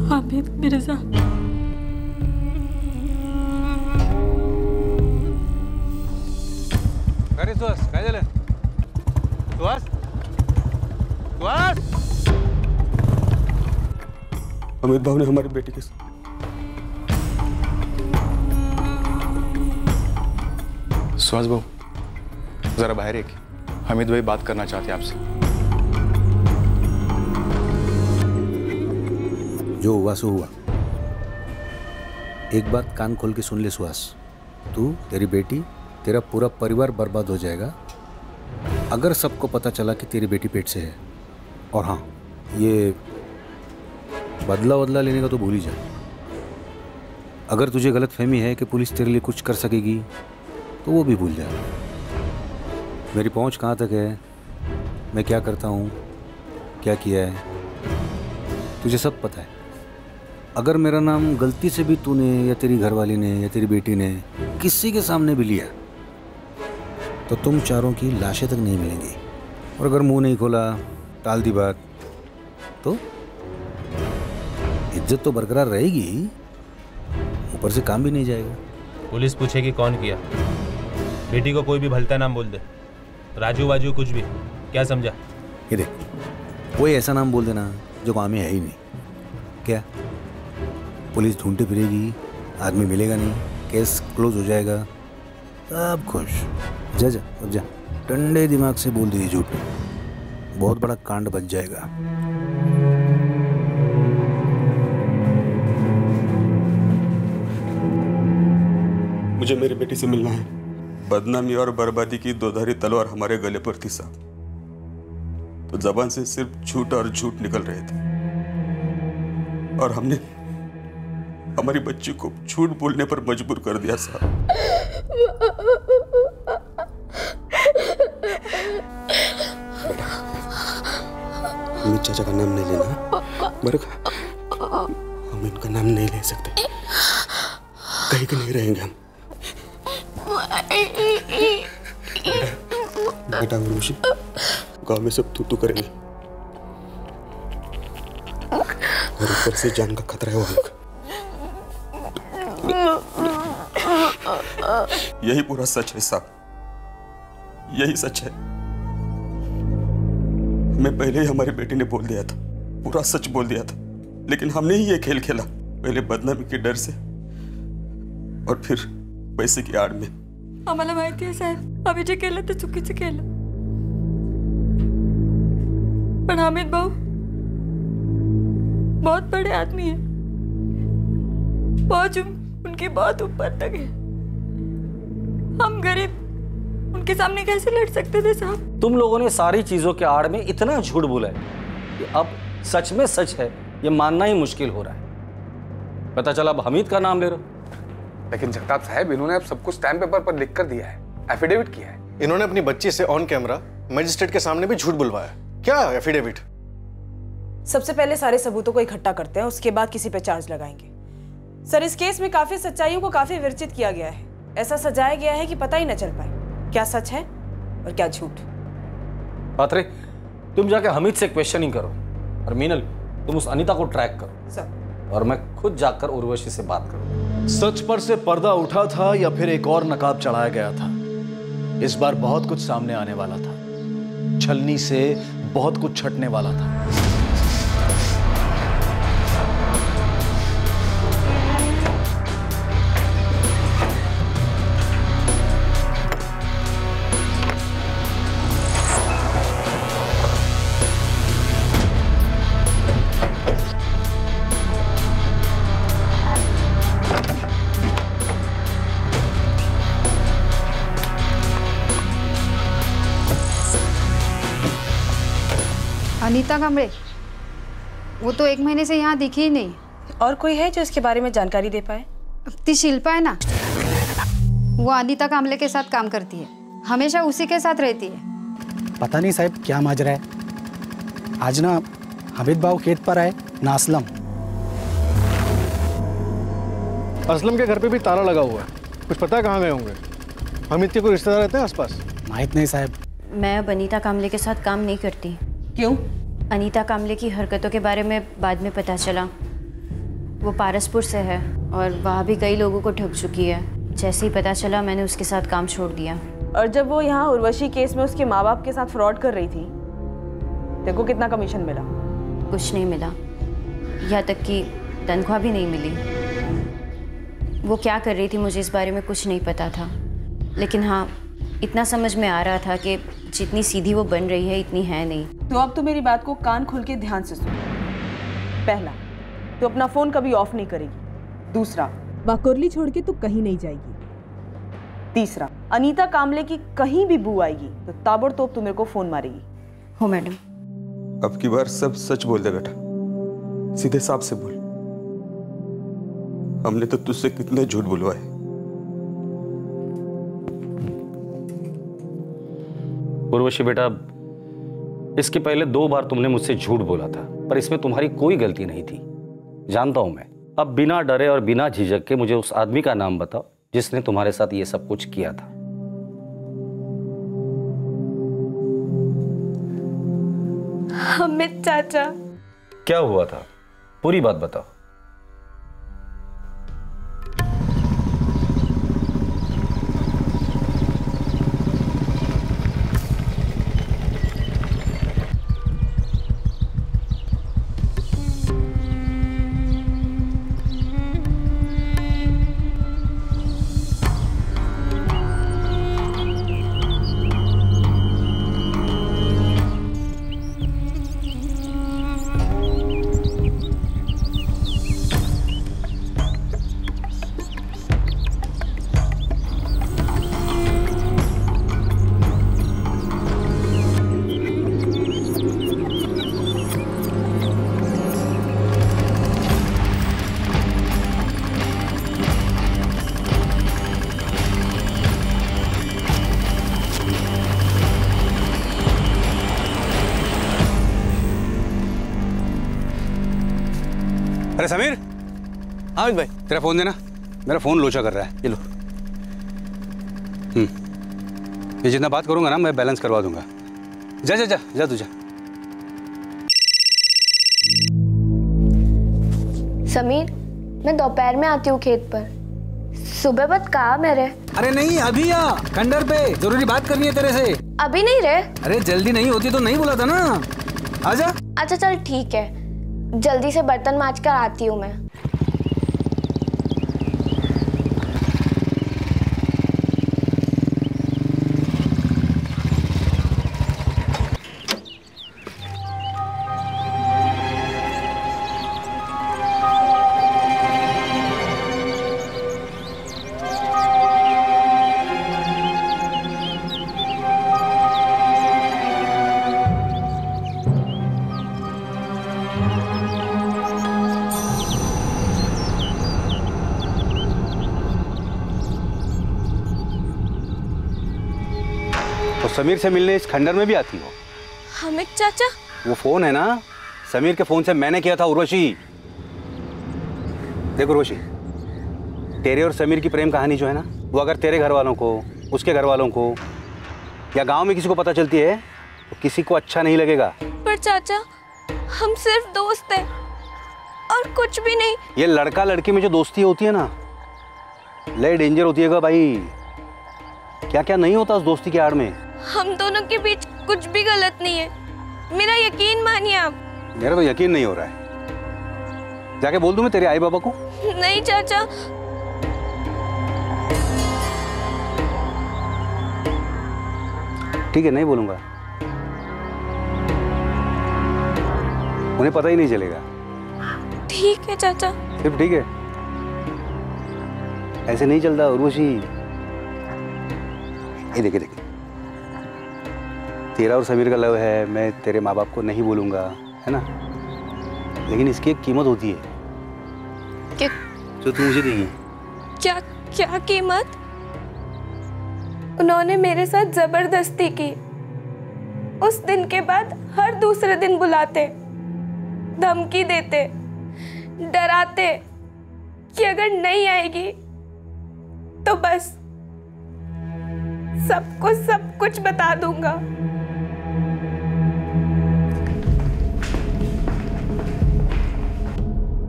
हामिद मिर्जा। काय सुहास, काय झालं? सुहास, सुहास! अमित भाव ने हमारी बेटी के सुहास भाऊ, जरा बाहर एक, हमीद भाई बात करना चाहते हैं आपसे। जो हुआ सो हुआ। एक बात कान खोल के सुन ले सुहास, तू, तेरी बेटी, तेरा पूरा परिवार बर्बाद हो जाएगा अगर सबको पता चला कि तेरी बेटी पेट से है। और हाँ, ये बदला लेने का तो भूल ही जा। अगर तुझे गलतफहमी है कि पुलिस तेरे लिए कुछ कर सकेगी तो वो भी भूल जा। मेरी पहुंच कहाँ तक है, मैं क्या करता हूँ, क्या किया है, तुझे सब पता है। अगर मेरा नाम गलती से भी तूने या तेरी घरवाली ने या तेरी बेटी ने किसी के सामने भी लिया तो तुम चारों की लाशें तक नहीं मिलेंगी। और अगर मुंह नहीं खोला, टाल दी बात, तो इज्जत तो बरकरार रहेगी, ऊपर से काम भी नहीं जाएगा। पुलिस पूछेगी कौन किया, बेटी को कोई भी भलता नाम बोल दे, राजू वाजू कुछ भी, क्या समझा? ये देख, कोई ऐसा नाम बोल देना जो गाँव में है ही नहीं, क्या पुलिस ढूंढते फिरेगी, आदमी मिलेगा नहीं, केस क्लोज हो जाएगा, सब खुश। जा जा अब जा, ठंडे दिमाग से बोल दीजिए झूठ, बहुत बड़ा कांड बच जाएगा। मुझे मेरी बेटी से मिलना है। बदनामी और बर्बादी की दोधारी तलवार हमारे गले पर थी साहब, तो जबान से सिर्फ झूठ और झूठ निकल रहे थे और हमने हमारी बच्ची को झूठ बोलने पर मजबूर कर दिया साहब। अमित चाचा का नाम नहीं लेना, बरका हम इनका नाम नहीं ले सकते, कहीं के नहीं रहेंगे हम। बेटा उर्वशी, गांव में सब तू करेंगे और ऊपर से जान का खतरा है वहां का। यही पूरा सच है साहब, यही सच है। मैं पहले ही हमारी बेटी ने बोल दिया था, पूरा सच बोल दिया था, लेकिन हमने ही ये खेल खेला, पहले बदनामी के डर से और फिर पैसे की आड़ में। आम्हाला माहिती आहे साहेब, आम्ही जे केलं ते चुकीचं केलं, पण हामिद भाऊ बहुत बड़े आदमी है, पहुंच उनकी बहुत ऊपर तक है। हम गरीब उनके सामने कैसे लड़ सकते थे साहब? तुम लोगों ने सारी चीजों के आड़ में इतना झूठ बोला है कि अब सच में सच है ये मानना ही मुश्किल हो रहा है। पता चला अब हमीद का नाम ले रहे हो। लेकिन जगताप साहब, इन्होंने अब सब कुछ स्टैम्प पेपर पर लिख कर दिया है, एफिडेविट किया है। इन्होंने अपनी बच्ची से ऑन कैमरा मजिस्ट्रेट के सामने भी झूठ बुलवाया। क्या एफिडेविट? सबसे पहले सारे सबूतों को इकट्ठा करते हैं, उसके बाद किसी पे चार्ज लगाएंगे। सर, इस केस में काफी सच्चाइयों को काफी विरचित किया गया है, ऐसा सजाया गया है कि पता ही न चल पाए क्या सच है और क्या झूठ। पात्रे, तुम जाके हमीद से क्वेश्चनिंग करो और मीनल तुम उस अनीता को ट्रैक करो सर। और मैं खुद जाकर उर्वशी से बात करूं। सच पर से पर्दा उठा था या फिर एक और नकाब चढ़ाया गया था, इस बार बहुत कुछ सामने आने वाला था। छलनी से बहुत कुछ छटने वाला था। अनीता कांबळे, वो तो 1 महीने से यहाँ दिखी ही नहीं। और कोई है जो इसके बारे में जानकारी दे पाए? ती शिल्पा है ना, वो अनीता कांबळे के साथ काम करती है, हमेशा उसी के साथ रहती है। पता नहीं साहब क्या माजरा है। आज ना हमीद बाबू खेत पर आए ना असलम। असलम के घर पे भी ताला लगा हुआ है, कुछ पता है कहाँ गए होंगे? हमीद के कोई रिश्तेदार रहते हैं आसपास? माहित नहीं साहब। मैं अब अनीता कांबळे के साथ काम नहीं करती। क्यों? अनीता कांबळे की हरकतों के बारे में बाद में पता चला। वो पारसपुर से है और वहाँ भी कई लोगों को ठग चुकी है। जैसे ही पता चला मैंने उसके साथ काम छोड़ दिया। और जब वो यहाँ उर्वशी केस में उसके माँ बाप के साथ फ्रॉड कर रही थी, देखो कितना कमीशन मिला? कुछ नहीं मिला, यहाँ तक कि तनख्वाह भी नहीं मिली। वो क्या कर रही थी मुझे इस बारे में कुछ नहीं पता था, लेकिन हाँ इतना समझ में आ रहा था कि जितनी सीधी वो बन रही है इतनी है नहीं। तो अब तो मेरी बात को कान खोल के ध्यान से सुन। पहला, तो अपना फोन कभी ऑफ नहीं करेगी। दूसरा, वाकुरली छोड़ के तू कहीं नहीं जाएगी। तीसरा, अनीता कांबळे की कहीं भी बू आएगी तो ताबड़तोड़ तू मेरे को फोन मारेगी। हो मैडम। अब की बार सब सच बोल दे बेटा, सीधे साफ से बोल। हमने तो तुझसे कितने झूठ बुलवाए। उर्वशी बेटा, इसके पहले 2 बार तुमने मुझसे झूठ बोला था, पर इसमें तुम्हारी कोई गलती नहीं थी। जानता हूं मैं। अब बिना डरे और बिना झिझक के मुझे उस आदमी का नाम बताओ जिसने तुम्हारे साथ ये सब कुछ किया था। हमीद चाचा। क्या हुआ था? पूरी बात बताओ। अरे समीर। हामिद भाई। तेरा फोन देना, मेरा फोन लोचा कर रहा है। ये लो। ये जितना बात करूंगा ना मैं बैलेंस करवा दूंगा। जा जा जा जा तू जा। समीर, मैं दोपहर में आती हूँ खेत पर। सुबह मत कहा मेरे। अरे नहीं, अभी आ खंडर पे, जरूरी बात करनी है तेरे से। अभी नहीं रे। अरे जल्दी नहीं होती तो नहीं बोला था ना, आजा। अच्छा चल ठीक है, जल्दी से बर्तन मांज कर आती हूँ मैं। समीर से मिलने इस खंडर में भी आती हो? हमीद चाचा। वो फोन है ना, समीर के फोन से मैंने किया था उर्वशी। देखो उर्वशी, तेरे और समीर की प्रेम कहानी जो है ना, वो अगर तेरे घर वालों को, उसके घर वालों को या गांव में किसी को पता चलती है तो किसी को अच्छा नहीं लगेगा। पर चाचा, हम सिर्फ दोस्त हैं और कुछ भी नहीं। ये लड़का लड़की में जो दोस्ती होती है ना, ले डेंजर होती है भाई। क्या क्या नहीं होता उस दोस्ती की आड़ में। हम दोनों के बीच कुछ भी गलत नहीं है, मेरा यकीन मानिए आप। मेरा तो यकीन नहीं हो रहा है। जाके बोल दूं मैं तेरे आई बाबा को? नहीं चाचा। ठीक है, नहीं बोलूंगा, उन्हें पता ही नहीं चलेगा। ठीक है चाचा। सिर्फ ठीक है, ऐसे नहीं चलता उर्वशी। ये देखे देखे, तेरा और समीर का लव है, मैं तेरे माँ बाप को नहीं बोलूँगा, है ना, लेकिन इसकी एक कीमत होती है क्या? जो तू मुझे देगी। क्या क्या कीमत? उन्होंने मेरे साथ जबरदस्ती की। उस दिन के बाद हर दूसरे दिन बुलाते, धमकी देते, डराते कि अगर नहीं आएगी तो बस सबको सब कुछ बता दूंगा।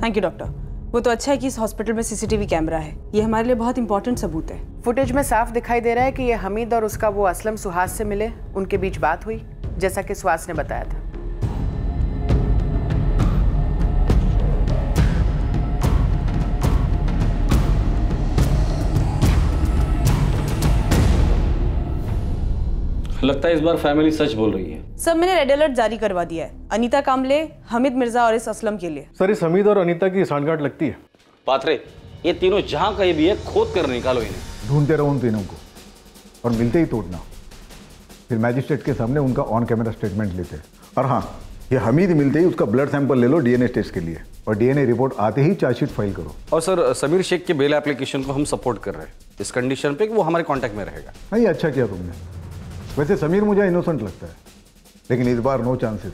Thank you doctor. वो तो अच्छा है कि इस हॉस्पिटल में सीसीटीवी कैमरा है, ये हमारे लिए बहुत इंपॉर्टेंट सबूत है। फुटेज में साफ दिखाई दे रहा है कि ये हमीद और उसका वो असलम सुहास से मिले, उनके बीच बात हुई, जैसा कि सुहास ने बताया था। लगता है इस बार फैमिली सच बोल रही है। सब मैंने रेड अलर्ट जारी करवा दिया है, अनीता कामले, हमीद मिर्जा और इस असलम के लिए। सर इस हमीद और अनीता की सांठगांठ लगती है। पात्रे, ये तीनों जहां कहीं भी है खोद कर निकालो इन्हें। ढूंढते रहो उन तीनों को और मिलते ही तोड़ना, फिर मैजिस्ट्रेट के सामने उनका ऑन कैमरा स्टेटमेंट लेते हैं। और हाँ, ये हमीद मिलते ही उसका ब्लड सैंपल ले लो डीएनए टेस्ट के लिए, और डीएनए रिपोर्ट आते ही चार्जशीट फाइल करो। और सर समीर शेख के बेल एप्लीकेशन को हम सपोर्ट कर रहे हैं इस कंडीशन पे कि वो हमारे कांटेक्ट में रहेगा। हाँ, ये अच्छा किया तुमने। वैसे समीर मुझे इनोसेंट लगता है, लेकिन इस बार नो चांसेस।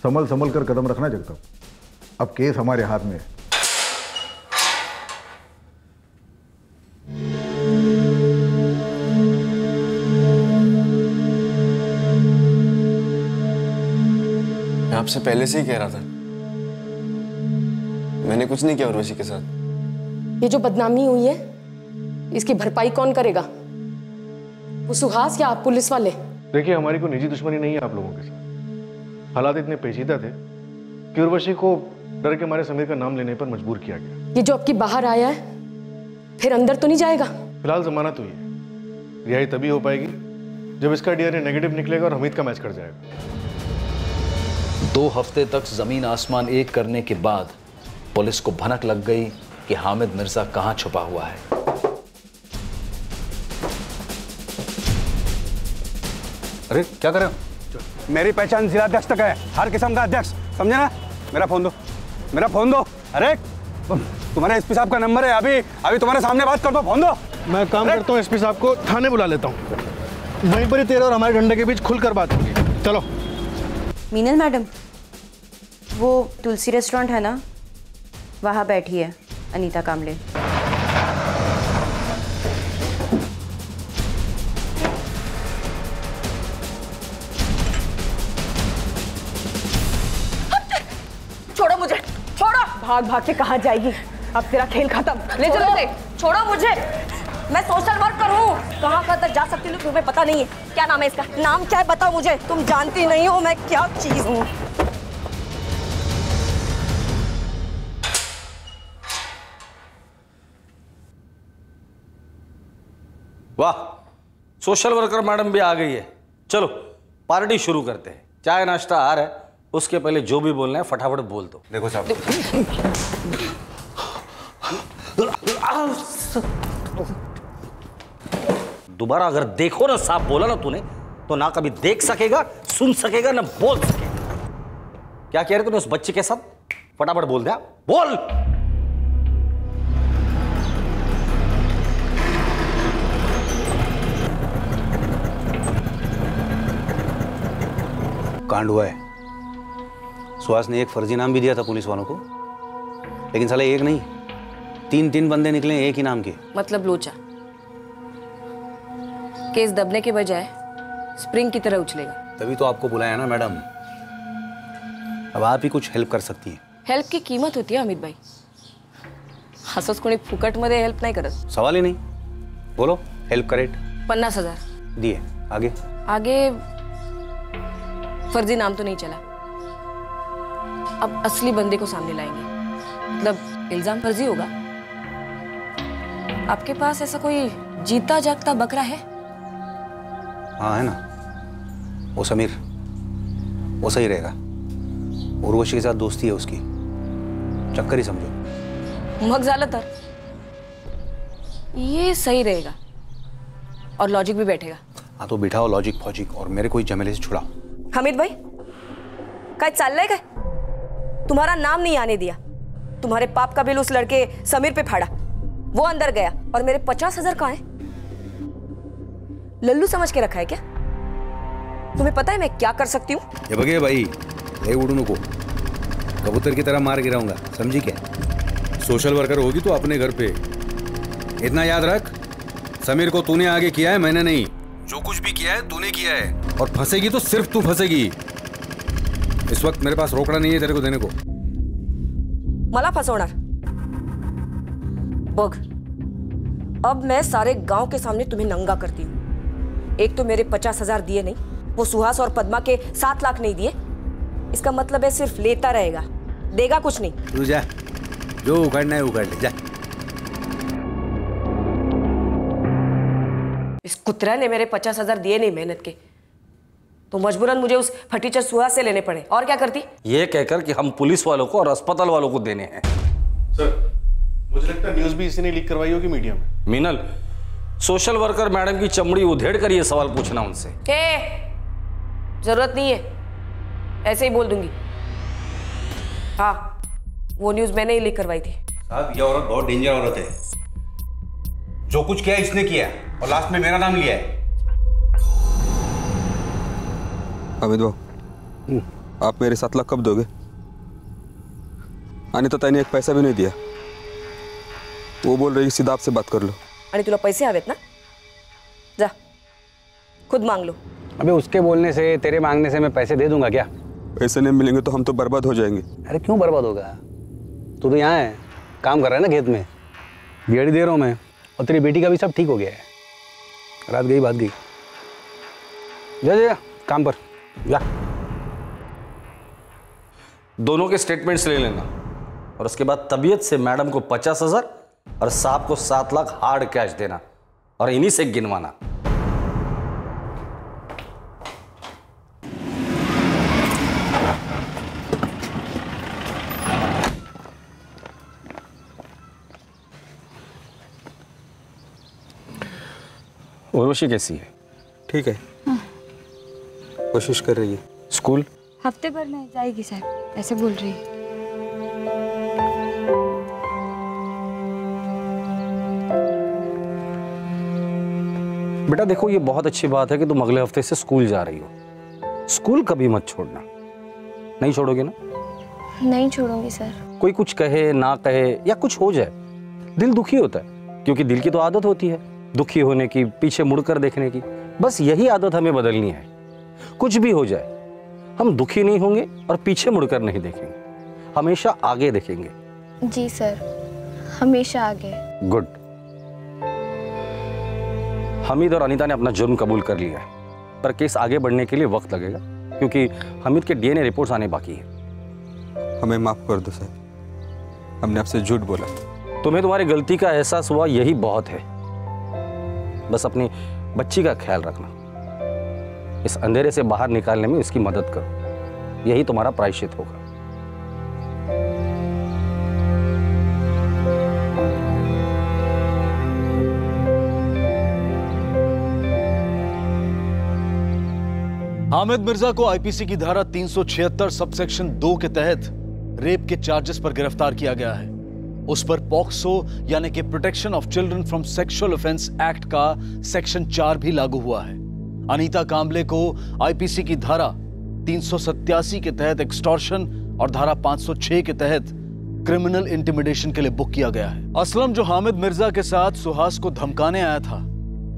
संभल कर कदम रखना जगताप, अब केस हमारे हाथ में है। मैं आपसे पहले से ही कह रहा था, मैंने कुछ नहीं किया उर्वशी के साथ। ये जो बदनामी हुई है इसकी भरपाई कौन करेगा? वो सुहास या आप पुलिस वाले? देखिए, हमारी कोई निजी दुश्मनी नहीं है आप लोगों के साथ। हालात इतने पेचीदा थे कि उर्वशी को डर के मारे समीर का नाम लेने पर मजबूर किया गया। ये जो आपकी बाहर आया है फिर अंदर तो नहीं जाएगा? फिलहाल जमानत हुई है, रिहाई तभी हो पाएगी जब इसका डीएनए नेगेटिव निकलेगा और हमीद का मैच कर जाएगा। 2 हफ्ते तक जमीन आसमान एक करने के बाद पुलिस को भनक लग गई कि हामिद मिर्जा कहां छुपा हुआ है। अरे क्या कर रहे हो? मेरी पहचान जिला अध्यक्ष तक है, हर किस्म का अध्यक्ष, समझे ना? मेरा फोन दो, मेरा फोन दो। अरे तुम्हारे एसपी साहब का नंबर है, अभी तुम्हारे सामने बात कर दो, फोन दो। मैं काम करता हूँ, एसपी साहब को थाने बुला लेता हूँ, वहीं पर ही तेरे और हमारे डंडे के बीच खुलकर बात होगी। चलो। मीनल मैडम, वो तुलसी रेस्टोरेंट है ना, वहाँ बैठी है अनीता कामले। छोड़ो मुझे, छोड़ो। भाग भाग के कहाँ जाएगी? अब तेरा खेल खत्म। ले चलो इसे। छोड़ो मुझे, मैं सोशल वर्कर हूँ। कहाँ तक जा सकती हूँ तुम्हें पता नहीं है? क्या नाम है इसका? नाम क्या है बताओ मुझे। तुम जानती नहीं हो मैं क्या चीज हूँ। वाह, सोशल वर्कर मैडम भी आ गई है। चलो पार्टी शुरू करते हैं। चाय नाश्ता आ रहा है, उसके पहले जो भी बोलना है फटाफट बोल दो। देखो साहब, दोबारा अगर देखो ना साफ बोला ना तूने, तो ना कभी देख सकेगा, सुन सकेगा, ना बोल सकेगा। क्या कह रहे तूने उस बच्चे के साथ? फटाफट बोल दे, बोल। कांड हुआ है। सुहास ने एक फर्जी नाम भी दिया था पुलिस वालों को, लेकिन साले एक नहीं 3 बंदे निकले एक ही नाम के। मतलब लोचा। केस दबने के बजाय स्प्रिंग की तरह उछलेगा। तभी तो आपको बुलाया ना मैडम, अब आप ही कुछ हेल्प कर सकती हैं। हेल्प की कीमत होती है अमित भाई, असंच कोणी फुकटमध्ये हेल्प नाही करत। सवाल ही नहीं, बोलो हेल्प करेट। 50,000 दिए। आगे? आगे फर्जी नाम तो नहीं चला, अब असली बंदे को सामने लाएंगे। मतलब इल्जाम फर्जी होगा। आपके पास ऐसा कोई जीता जागता बकरा है? हाँ है ना, वो समीर, वो सही रहेगा। उर्वशी के साथ दोस्ती है उसकी, चक्कर ही समझो। मग झालं तर ये सही रहेगा और लॉजिक भी बैठेगा। हाँ तो बिठाओ लॉजिक फॉजिक और मेरे कोई झमेले से छुड़ाओ। हमीद भाई काय चाल रहे, तुम्हारा नाम नहीं आने दिया। तुम्हारे पाप का बिल उस लड़के समीर पे फाड़ा, वो अंदर गया और मेरे 50,000 कहाँ है? लल्लू समझ के रखा है क्या? तुम्हें पता है मैं क्या कर सकती हूँ? ये बगे भाई, ले उड़नू को कबूतर की तरह मार गिराऊंगा, समझी क्या? सोशल वर्कर होगी तो अपने घर पे। इतना याद रख, समीर को तूने आगे किया है, मैंने नहीं। जो कुछ भी किया है तूने किया है, और फंसेगी तो सिर्फ तू फंसेगी। इस वक्त मेरे पास रोकड़ा नहीं है तेरे को देने को। मला फसवणार बघ, अब मैं सारे गांव के सामने तुम्हें नंगा करती हूँ। एक तो मेरे 50,000 दिए नहीं, वो सुहास और पद्मा के 7 लाख नहीं दिए। इसका मतलब है सिर्फ लेता रहेगा, देगा कुछ नहीं। तू जा, जो उखाड़ना है उखाड़ ले, जा। इस कुत्रा ने मेरे 50,000 दिए नहीं मेहनत के, तो मजबूरन मुझे उस फटीचर सुहास से लेने पड़े। और क्या करती? ये कहकर कि हम पुलिस वालों को और अस्पताल वालों को देने हैं। सर, मुझे लगता है न्यूज़ भी इसी ने लीक करवाई होगी मीडिया में। मीनल, सोशल वर्कर मैडम की चमड़ी उधेड़ कर ये सवाल पूछना उनसे। जरूरत नहीं है, ऐसे ही बोल दूंगी। हाँ, वो न्यूज़ मैंने ही लीक करवाई थी। साहब, ये औरत बहुत डेंजर औरत है। जो कुछ किया इसने किया और लास्ट में मेरा नाम लिया है। अमित बाबू, आप मेरे 7 लाख कब दोगे? अनिता ताई ने एक पैसा भी नहीं दिया। वो बोल रही सीधा आपसे बात कर लो। आणि तुला पैसे हवेत ना? जा, खुद मांग लो। अबे उसके बोलने से, तेरे मांगने से मैं पैसे दे दूंगा क्या? पैसे नहीं मिलेंगे तो हम तो बर्बाद हो जाएंगे। अरे क्यों बर्बाद होगा? तू तो यहाँ है, काम कर रहा है ना खेत में, दिहाड़ी दे रहा हूँ मैं, और तेरी बेटी का भी सब ठीक हो गया है। रात गई बात गई। जा जा काम पर जा। दोनों के स्टेटमेंट्स ले लेना और उसके बाद तबीयत से मैडम को 50,000 और साहब को 7 लाख हार्ड कैश देना और इन्हीं से गिनवाना। उर्वशी कैसी है? ठीक है, कोशिश कर रही है। स्कूल हफ्ते भर में जाएगी साहब, ऐसे बोल रही है। बेटा देखो, ये बहुत अच्छी बात है कि तुम अगले हफ्ते से स्कूल जा रही हो। स्कूल कभी मत छोड़ना। नहीं छोड़ोगे ना? नहीं छोड़ूंगी सर। कोई कुछ कहे ना कहे या कुछ हो जाए, दिल दुखी होता है, क्योंकि दिल की तो आदत होती है दुखी होने की, पीछे मुड़कर देखने की। बस यही आदत हमें बदलनी है। कुछ भी हो जाए, हम दुखी नहीं होंगे और पीछे मुड़कर नहीं देखेंगे, हमेशा आगे देखेंगे। जी सर, हमेशा आगे। गुड। हमीद और अनीता ने अपना जुर्म कबूल कर लिया है, पर केस आगे बढ़ने के लिए वक्त लगेगा, क्योंकि हमीद के डीएनए रिपोर्ट्स आने बाकी है। हमें माफ कर दो साहब, हमने आपसे झूठ बोला। तुम्हें तुम्हारी गलती का एहसास हुआ, यही बहुत है। बस अपनी बच्ची का ख्याल रखना, इस अंधेरे से बाहर निकालने में इसकी मदद करो, यही तुम्हारा प्रायश्चित होगा। हामिद मिर्जा को आईपीसी की धारा 376 सबसेक्शन 2 के तहत रेप के चार्जेस पर गिरफ्तार किया गया है। उस पर पॉक्सो यानी कि protection of children from sexual offence act का सेक्शन 4 भी लागू हुआ है। अनीता कांबले को आईपीसी की धारा 387 के तहत एक्सटॉर्शन और धारा 506 के तहत क्रिमिनल इंटिमिडेशन के लिए बुक किया गया है। असलम, जो हामिद मिर्जा के साथ सुहास को धमकाने आया था,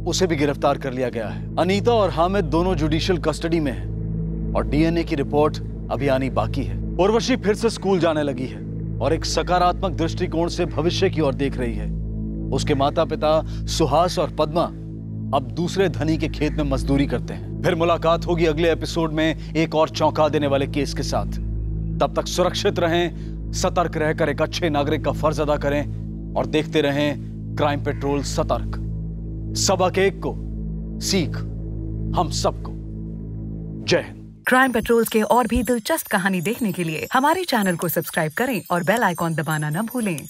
उसे भी गिरफ्तार कर लिया गया है। अनीता और हामिद दोनों जुडिशियल कस्टडी में हैं और डीएनए की रिपोर्ट अभी आनी बाकी है। उर्वशी फिर से स्कूल जाने लगी है और एक सकारात्मक दृष्टिकोण से भविष्य की ओर देख रही है। उसके माता पिता सुहास और पद्मा अब दूसरे धनी के खेत में मजदूरी करते हैं। फिर मुलाकात होगी अगले एपिसोड में एक और चौंका देने वाले केस के साथ। तब तक सुरक्षित रहें, सतर्क रहकर एक अच्छे नागरिक का फर्ज अदा करें और देखते रहें क्राइम पेट्रोल सतर्क। सबक एक को सीख हम सबको। जय हिंद। क्राइम पेट्रोल्स के और भी दिलचस्प कहानी देखने के लिए हमारे चैनल को सब्सक्राइब करें और बेल आइकॉन दबाना न भूलें।